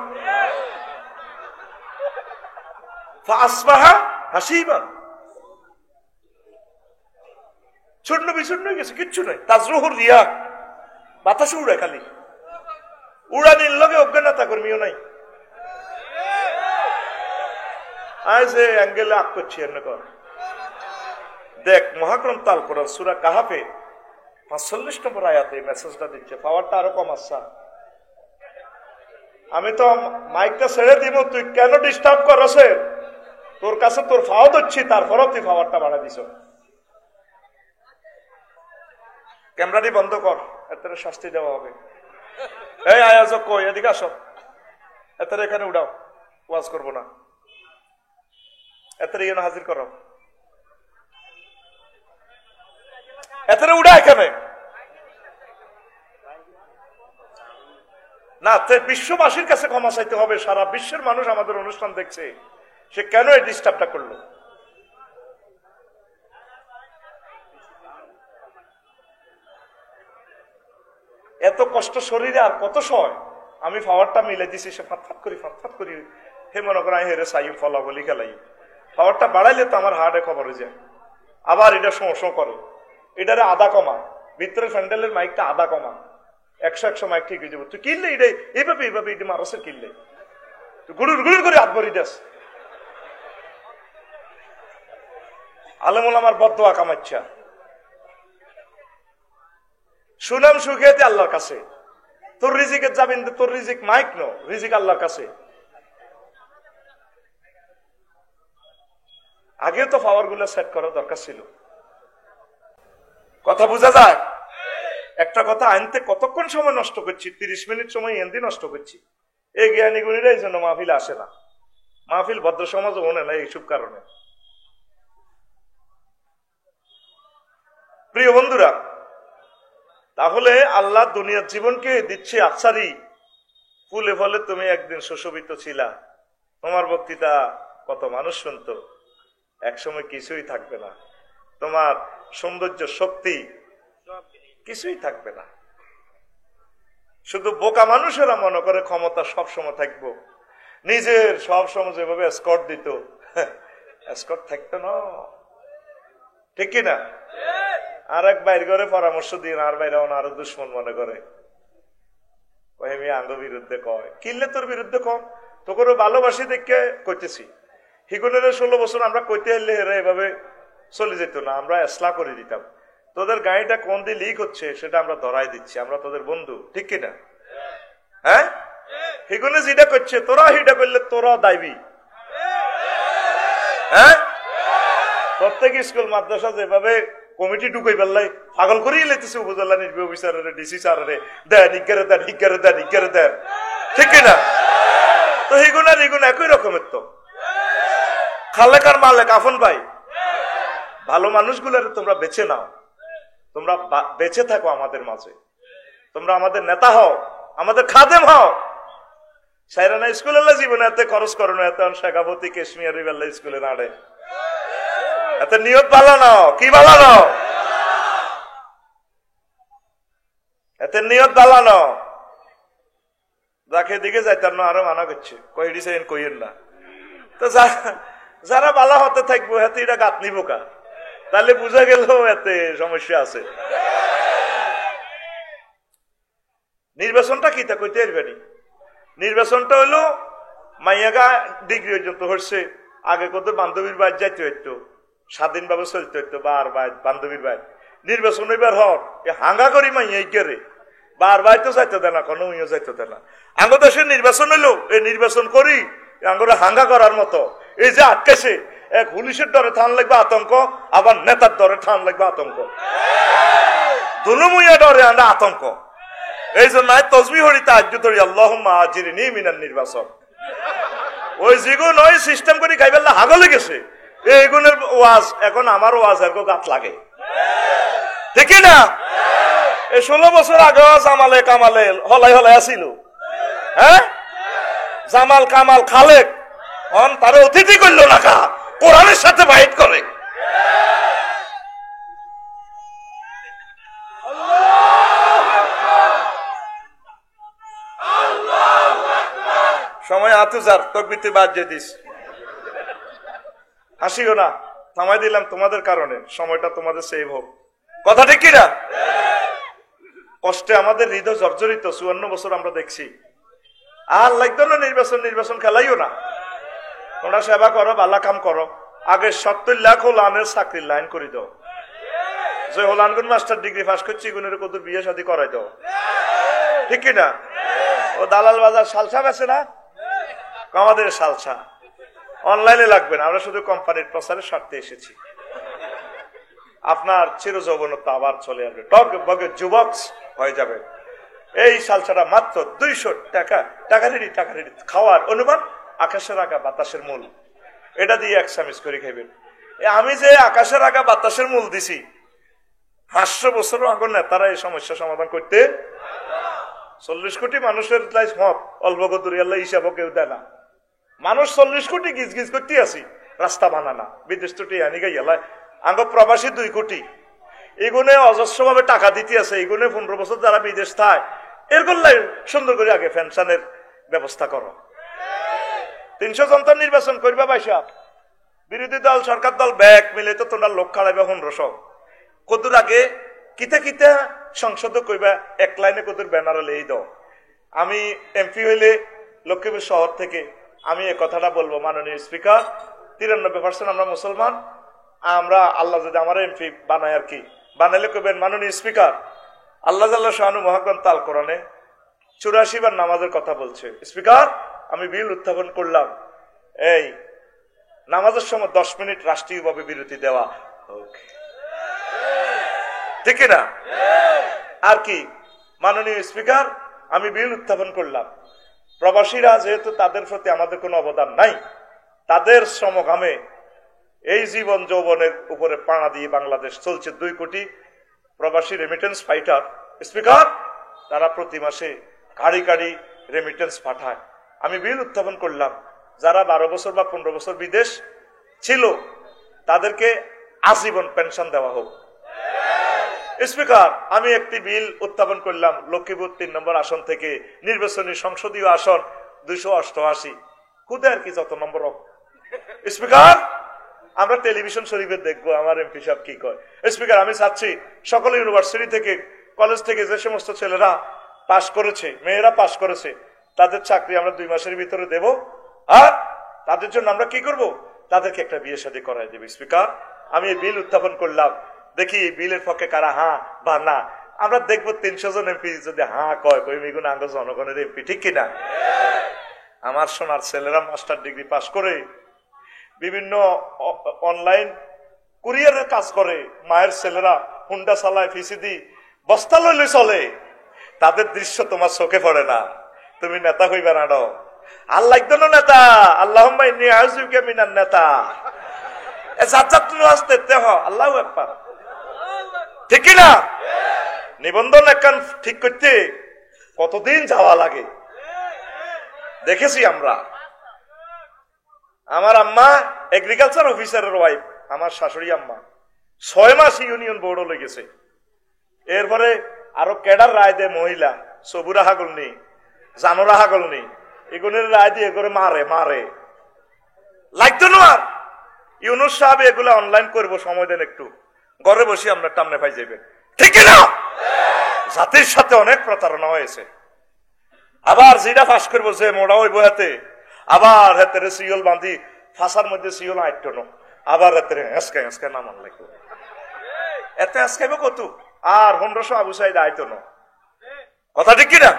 হাসিবান চূর্ণ বিচূর্ণ গেছে, কিচ্ছু নাই। তাজরুহুর রিয়া, বাতাসে উড়ে, খালি উড়ানির লগে অজ্ঞানতা কর্মীও নাই। আজ অ্যাঙ্গেলে আগ করছি এমনি কর। দেখ মহাগ্রন্থ আল কোরআন সূরা কাহাফে 45 নম্বর আয়াতে মেসেজটা দিচ্ছে, পাওয়ারটা আরো কম আসছে। আমি তো মাইকটা ছেড়ে দিব, তুই কেন ডিস্টার্ব করছ? তোর কাছে তোর ফাওয়া দিচ্ছি, তারপরও তুই পাওয়ারটা বাড়া দিছ। ক্যামেরাটি বন্ধ কর, এত শাস্তি দেওয়া হবে। এই আয়োজক কই, এদিকে আসো, এত এখানে উঠাও, ওয়াজ করবো না, এত হাজির করো, এত উঠা এখানে না। বিশ্ববাসীর কাছে ক্ষমা চাইতে হবে, সারা বিশ্বের মানুষ আমাদের অনুষ্ঠান দেখছে, সে কেন এই ডিস্টার্বটা করলো? এত কষ্ট শরীরে আর কত সয়। আমি পাওয়ারটা মিলে দিছি, সে ফাটফাট করি হে মনে করেন হেরে চাই ফলা বলি খেলাই। পাওয়ারটা বাড়াইলে তো আমার হার্টে খবর হয়ে যায়। আবার এটা শো করে, এটারে আধা কমা, ভিতরে প্যান্ডেলের মাইকটা আধা কমা, 100 মাইক ঠিক হয়ে যাবো। তুই কিনলে এটাই এইভাবে এটা মারসের কিনলে তুই গুড়ুর করে হাত ভরি দেস। আলেমুল আমার বদদোয়া কামাচ্ছা, সুনাম সুখিয়াতে আল্লাহর কাছে তোর রিজিকের যাবেন, তোর রিজিক মাইক নো, রিজিক আল্লাহর কাছে। আগে তো পাওয়ার গুলো সেট করা দরকার ছিল। কথা বোঝা যায়? একটা কথা আনতে কতক্ষণ সময় নষ্ট করছি, 30 মিনিট সময় এমনি নষ্ট করছি। এই জ্ঞানী গুণীরা এই জন্য মাহফিল আসে না, মাহফিল ভদ্র সমাজও মনে না এইসব কারণে। প্রিয় বন্ধুরা, তাহলে আল্লাহ দুনিয়ার জীবনকে দিচ্ছে আফসারি, ফুলে ফলে তুমি একদিন সুশোভিত ছিলা, তোমার বক্তৃতা কত মানুষ শুনতো, একসময় কিছুই থাকবে না, তোমার সৌন্দর্য শক্তি কিছুই থাকবে না। শুধু বোকা মানুষেরা মনে করে ক্ষমতা সবসময় থাকবো, নিজের সবসময় যেভাবে স্কট দিত, স্কট থাকতো না, ঠিক কিনা? আর এক বাইর করে পরামর্শ দিয়ে আর বাইরে আরো দুশ্মন মনে করে, আঙ্গ বিরুদ্ধে কয়, কিনলে তোর বিরুদ্ধে কম, তোকে ভালোবাসি দেখে কইতেছি। হিগুনের 16 বছর আমরা কইতে এলে এরা এভাবে চলে যেত না, আমরা এসলা করে দিতাম। তোদের গাড়িটা কোন দিয়ে লিক হচ্ছে সেটা আমরা ধরাই দিচ্ছি, আমরা তোদের বন্ধু, ঠিক কিনা? হ্যাঁ, হিগুনে যেটা করছে তোরা হিটা করলে তোরা দায়বি। হ্যাঁ, প্রত্যেক স্কুল মাদ্রাসা যেভাবে কমিটি ঢুকাই পারলাই পাগল করিয়ে লেতেছে উপজেলা নির্বাহী অফিসারের, ডিসি স্যারের, দেন ইজ্ঞারে দেন, ইজ্ঞারে দেন, ইজ্ঞারে দেন, ঠিক কিনা? তো হিগুন আর হিগুন একই রকমের। তো খালেকার মালেক আফন ভাই, ভালো মানুষগুলোর তোমরা বেছে নাও, তোমরা বেঁচে থাকো আমাদের মাঝে, তোমরা আমাদের নেতা হও, আমাদের খাদেম হও। সাইরানা স্কুলে জীবনে এত খরচ করো না, এত শেখাবতী কাশ্মীর স্কুলে নাড়ে, এত নিয়ত ভালো নাও, কি ভালো নাও, এত নিয়ত ভালো নাও। যাকে দিকে যাইতার না আরো মানা করছে, কইডি সেন কইয়েন না। তো যারা বালা হতে থাকবো হাতে এটা গাত নিব কা, তাহলে বুঝা গেল এতে সমস্যা আছে। নির্বাচনটা কি তা কইতে পারবেনি। নির্বাচনটা হলো মাইয়াগা ডিগ্রি পর্যন্ত হচ্ছে, আগে কত বান্ধবীর বাড়ি যাইতে হইতো, স্বাধীনভাবে চলতে হইতো, বার বাই বান্ধবীর বাড়ি। নির্বাচন এবার হর হাঙ্গা করি মাইয়া ইকারে বার বাই তো যাইতে দেয় না, কোনো ইয়ে যাইতে দেয় না। আঙ্গ দেশের নির্বাচন হইলো, এই নির্বাচন করি আঙ্গরে হাঙ্গা করার মতো। এই যে আটকেছে, এক পুলিশের ডরে ঠান লাগবে আতঙ্ক, আবার নেতার ডরে ঠান লাগবে আতঙ্ক, দুনুমুইয়া ডরে আমরা আতঙ্ক। এই জন্য তসবি হরি তাহাজ্জুদ হরি আল্লাহুম্মা আজিরনি মিনান নির্বাচন। ওই যেগুন ওই সিস্টেম করে গাইবেল্লা হাগলে গেছে, এইগুনের ওয়াজ এখন আমার ওয়াজ আর গাত লাগে, ঠিক না? এই 16 বছর আগে জামালে কামালে হলাই হলাই আসিল, হ্যাঁ, জামাল কামাল খালেক তারা অতিথি করলো না, কা কোরআনের সাথে বাইট করে। সময় আতুজার তকবিতে বাদ দিয়ে দিস, হাসিও না, থামাই দিলাম তোমাদের কারণে, সময়টা তোমাদের সেভ হোক, কথা ঠিক কিনা? কষ্টে আমাদের হৃদয় জর্জরিত, 54 বছর আমরা দেখছি। আর লাগতো না নির্বাচন, নির্বাচন খেলাইও না, তোমরা সেবা করো, বালা কাম করো, আগে 70 লাখ হোলানের চাকরির লাইন করে দাও, যে হোলানগুন মাস্টার ডিগ্রি পাস করছি গুনের কত বিয়ে শাদী করাই দাও, ঠিক কিনা? ও দালাল বাজার সালসা বেছে না, আমাদের সালসা অনলাইনে লাগবে না, আমরা শুধু কোম্পানির প্রচারের স্বার্থে এসেছি। আপনার চির যৌবনতা আবার চলে আসবে, টক বগে যুবক হয়ে যাবে। এই সালসাটা মাত্র 200 টাকা, টাকা রেডি, টাকা রেডি, খাওয়ার অনুমান আকাশের আগা বাতাসের মূল, এটা দিয়ে এক চামিচ করে খাইবেন। আমি যে আকাশের আগা বাতাসের মূল দিছি, 500 বছরও আগে নেতারা এই সমস্যা সমাধান করতে, 40 কোটি মানুষের মত অল্প কতুরি আল্লাহ হিসাবও কেউ দেয় না। মানুষ 40 কোটি গিজ গিজ করতে আসি, রাস্তা বানানা, বিদেশ টুটি আনি গাই এলাই, আঙ্গ প্রবাসী 2 কোটি, এগুনে অজস্র ভাবে টাকা দিতে আছে, এগুনে 15 বছর যারা বিদেশ থায়, এর করলে সুন্দর করে আগে পেনশনের ব্যবস্থা করো। 300 জনতা নির্বাচন করবা বাইসা, বিরোধী দল সরকার দল ব্যাগ মিলে তো তোমরা লোক খাড়াইবা 1500, কদুর আগে কিতা কিতা সংসদ কইবা এক লাইনে কদুর ব্যানার লেই দাও। আমি এমপি হইলে লক্ষ্মীপুর শহর থেকে আমি এই কথাটা বলবো, মাননীয় স্পিকার, 93% আমরা মুসলমান, আমরা আল্লাহ যদি আমার এমপি বানায় আর কি, বানাইলে কইবেন মাননীয় স্পিকার, আল্লাহ জাল্লাহ শাহানু মহাগ্রন্থ আল কোরআনে 84 বার নামাজের কথা বলছে। স্পিকার, আমি বিল উত্থাপন করলাম, এই নামাজের সময় 10 মিনিট রাষ্ট্রীয়ভাবে বিরতি দেওয়া হোক, ঠিক না? আর কি, মাননীয় স্পিকার, আমি বিল উত্থাপন করলাম, প্রবাসীরা যেহেতু তাদের প্রতি আমাদের কোনো অবদান নাই, তাদের শ্রমঘামে এই জীবন যৌবনের উপরে পাড়া দিয়ে বাংলাদেশ চলছে, 2 কোটি প্রবাসী রেমিটেন্স ফাইটার। স্পিকার, তারা প্রতি মাসে কাড়ি কাড়ি রেমিটেন্স পাঠায়। আমি বিল উত্থাপন করলাম, যারা 12 বছর বা 15 বছর বিদেশ ছিল তাদেরকে আজীবন পেনশন দেওয়া হোক। স্পিকার, আমি একটি বিল উত্থাপন করলাম, লক্ষ্মীপুর 3 নম্বর আসন থেকে নির্বাচনী সংসদীয় আসন 288, খুদে আর কি যত নম্বর হোক। স্পিকার, আমরা টেলিভিশন শরীফে দেখবো আমার এমপি সাহেব কি কয়। স্পিকার, আমি চাচ্ছি সকল ইউনিভার্সিটি থেকে, কলেজ থেকে যে সমস্ত ছেলেরা পাশ করেছে, মেয়েরা পাশ করেছে, তাদের চাকরি আমরা 2 মাসের ভিতরে দেব, আর তাদের জন্য আমরা কি করব, তাদেরকে একটা বিয়ে শাদী করাই দেব। স্পিকার, আমি এই বিল উত্থাপন করলাম, দেখি বিলের পক্ষে কারা হ্যাঁ বা না। আমরা দেখবো 300 জন এমপি যদি হ্যাঁ কয়, কইমিগুন আঙ্গ জনগণের এমপি, ঠিক কিনা? আমার সোনার ছেলেরা মাস্টার ডিগ্রি পাশ করে বিভিন্ন অনলাইন কুরিয়ারের কাজ করে, মায়ের ছেলেরা হুন্ডা চালায়, ফিসিদি বস্তা লইলে চলে, তাদের দৃশ্য তোমার চোখে পড়ে না, তুমি নেতা হইবে না। আল্লাহ একজন নেতা, আল্লাহুম্মা ইন্নী আউযুবিকা মিনান নেতা, আল্লাহু আকবার, ঠিক কিনা? নিবন্ধন একখান ঠিক করতে কতদিন যাওয়া লাগে দেখেছি আমরা। আমার আম্মা এগ্রিকালচার অফিসারের ওয়াইফ, আমার শাশুড়ি আম্মা 6 মাস ইউনিয়ন বোর্ডও লেগেছে। এরপরে আরো কেডার রায় দেয় মহিলা, সবুরা হাগল নেই, জানোরা হাগল নেই, এগুলোর রায় দিয়ে করে মারে লাগতো না। আর ইউনুস সাহেব এগুলা অনলাইন করবো, সময় দেন একটু, ঘরে বসে আমরা টামনে পাই যাবেন, ঠিক না? জাতির সাথে অনেক প্রতারণা হয়েছে। আবার যেটা ফাঁস করবো যে মোড়া হইব হাতে, আবার হাতের সিওল বাঁধি ফাঁসার মধ্যে সিওল আটটনো, আবার হাতের হেঁসকে নামান লাগবে, এতে হেঁসকাইব কত, আর 1500 আবু সাইদ আইতো না, কথা ঠিক কিনা?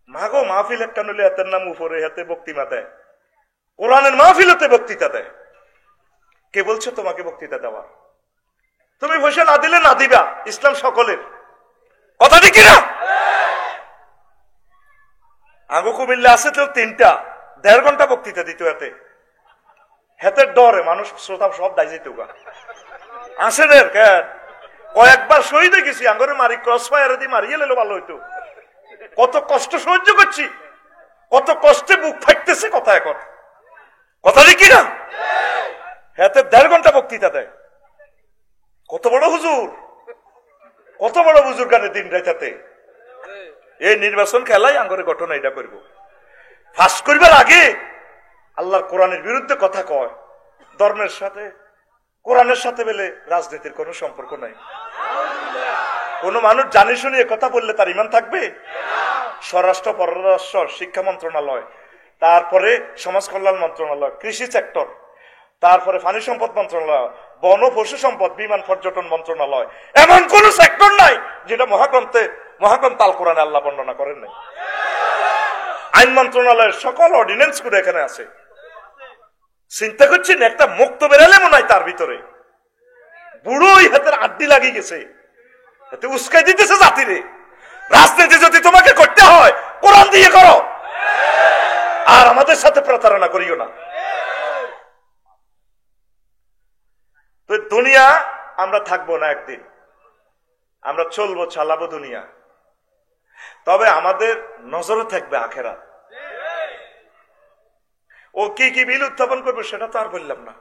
মাগো মাহফিল একটা নইলে হাতের নাম উপরে, হাতে বক্তৃতা দেয়, কোরআনের মাহফিলতে বক্তৃতা দেয়। কে বলছো তোমাকে বক্তৃতা দেওয়া? তুমি পয়সা না দিলে না দিবা, ইসলাম সকলের, কথা ঠিক কিনা? আগু কুমিল্লা আছে তো 3টা 1.5 ঘন্টা বক্তৃতা দিত, হাতের ডরে মানুষ শ্রোতা সব দায় যেত গা আসে রে। কয়েকবার শহীদে গেছি, আঙ্গরে মারি ক্রস ফায়ার দিয়ে মারিয়ে লেলো, ভালো হইতো। কত কষ্ট সহ্য করছি, কত কষ্টে বুক ফাটতেছে, কথা এখন, কথা ঠিক কিনা? হাতে 1.5 ঘন্টা বক্তৃতা দেয়, কত বড় হুজুর, কত বড় হুজুর গানে দিন রাইতে। এই নির্বাচন খেলাই আঙ্গরে ঘটনা এটা করব, ফাঁস করবার আগে আল্লাহর কোরআনের বিরুদ্ধে কথা কয়, ধর্মের সাথে কোরআনের সাথে বলে রাজনীতির কোনো সম্পর্ক নাই। কোন মানুষ জানি শুনি কথা বললে তার ইমান থাকবে? স্বরাষ্ট্র, পররাষ্ট্র, শিক্ষা মন্ত্রণালয়, তারপরে সমাজ কল্যাণ মন্ত্রণালয়, কৃষি সেক্টর, তারপরে পানি সম্পদ মন্ত্রণালয়, বন পশু সম্পদ, বিমান পর্যটন মন্ত্রণালয়, এমন কোন সেক্টর নাই যেটা মহাগ্রন্থ আল কোরআনে আল্লাহ বর্ণনা করেন নাই। আইন মন্ত্রণালয়ের সকল অর্ডিন্যান্স গুলো এখানে আছে। চিন্তা করছেন একটা মুক্ত বেরালে মনে হয় তার ভিতরে বুড়োই হাতের আড্ডি লাগিয়ে গেছে, এতে উস্কাই দিতেছে জাতিরে। রাজনীতি যদি তোমাকে করতে হয় কোরআন দিয়ে করো, আর আমাদের সাথে প্রতারণা করিও না। তো দুনিয়া আমরা থাকবো না, একদিন আমরা চলবো, চালাবো দুনিয়া, তবে আমাদের নজরে থাকবে আখেরাত। ও কি কি বিল উত্থাপন করবে সেটা তো আর বললাম না,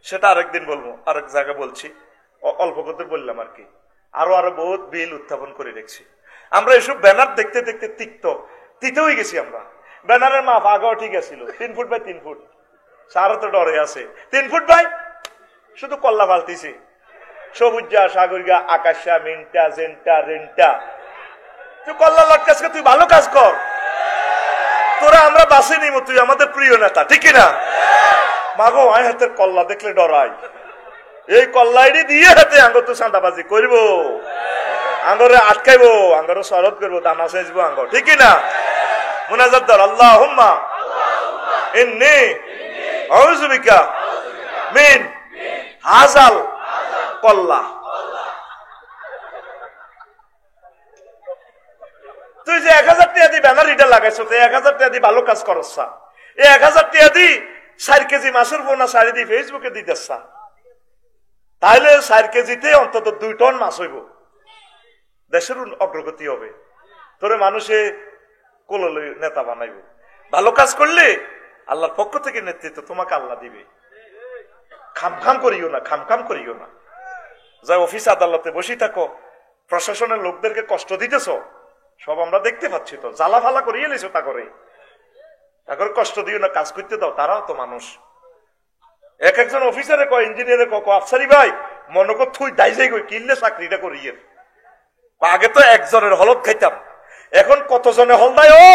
সেটা আরেকদিন বলবো, আরেক জায়গায় বলছি, অল্প কথা বললাম আর কি। আরো বহুত বিল উত্থাপন করে রেখেছি আমরা। এসব ব্যানার দেখতে দেখতে তিতে হয়ে গেছি আমরা। ব্যানারের মাপ আগেও ঠিক আছিল, 3 ফুট বাই 3 ফুট, সারা তো ডরে আছে 3 ফুট বাই, শুধু কল্লা ফালতিছি, সবুজা, সাগরিকা, আকাশা, মিনটা, জেনটা, রেনটা, তুই কল্লা লটকাস, তুই ভালো কাজ কর, তোরা আমরা বাসে নিব, তুই আমাদের প্রিয় নেতা, ঠিক না? মাগো আয় হাতের কল্লা দেখলে ডরাই, এই কল্লাইডি দিয়ে হাতে আঙ্গ তো চাঁদাবাজি করব, আঙ্গরে আটকাইবো, আঙ্গরে সরদ করবো, দানা সেচবো আঙ্গর, ঠিক না? মুনাজাত দর আল্লাহুম্মা ইন্নী আউযু বিকা মিন হাযাল কল্লা। তুই যে 1000 টাকা দিয়ে ব্যানার রিডার লাগাইছো, 1000 টাকা দিয়ে ভালো কাজ করছ, এই 1000 টাকা দিয়ে 4 কেজি মাছের পোনা শাড়ি দিয়ে ফেসবুকে দিতেছ, তাইলে 4 কেজিতে অন্তত 2 টন মাছ হইব, দেশের অগ্রগতি হবে, তোরে মানুষে কোললে নেতা বানাইব। ভালো কাজ করলে আল্লাহর পক্ষ থেকে নেতৃত্ব তোমাকে আল্লাহ দিবে। খামখাম করিও না, খামখাম করিও না। যা অফিস আদালতে বসে থাকো, প্রশাসনের লোকদেরকে কষ্ট দিতেছ, সব আমরা দেখতে পাচ্ছি, তো জ্বালা ফালা করিয়ে নিছো, তা করে কষ্ট দিও না, কাজ করতে দাও, তারাও তো মানুষ। একজন অফিসারে কয়, ইঞ্জিনিয়ারে আফসারি ভাই মনে কর থুই দাইজাই কই কিনলে চাকরিটা করিয়ে। আগে তো একজনের হলত খাইতাম, এখন কতজনে হল নাই, ও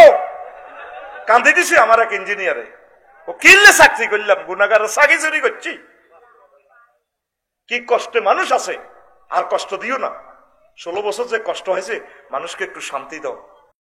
কান্দি দিছি আমার এক ইঞ্জিনিয়ারে, ও কিনলে চাকরি করলাম, গুনাগারের চাকরি চুরি করছি। কি কষ্টে মানুষ আছে, আর কষ্ট দিও না। 16 বছর যে কষ্ট হয়েছে, মানুষকে একটু শান্তি দাও।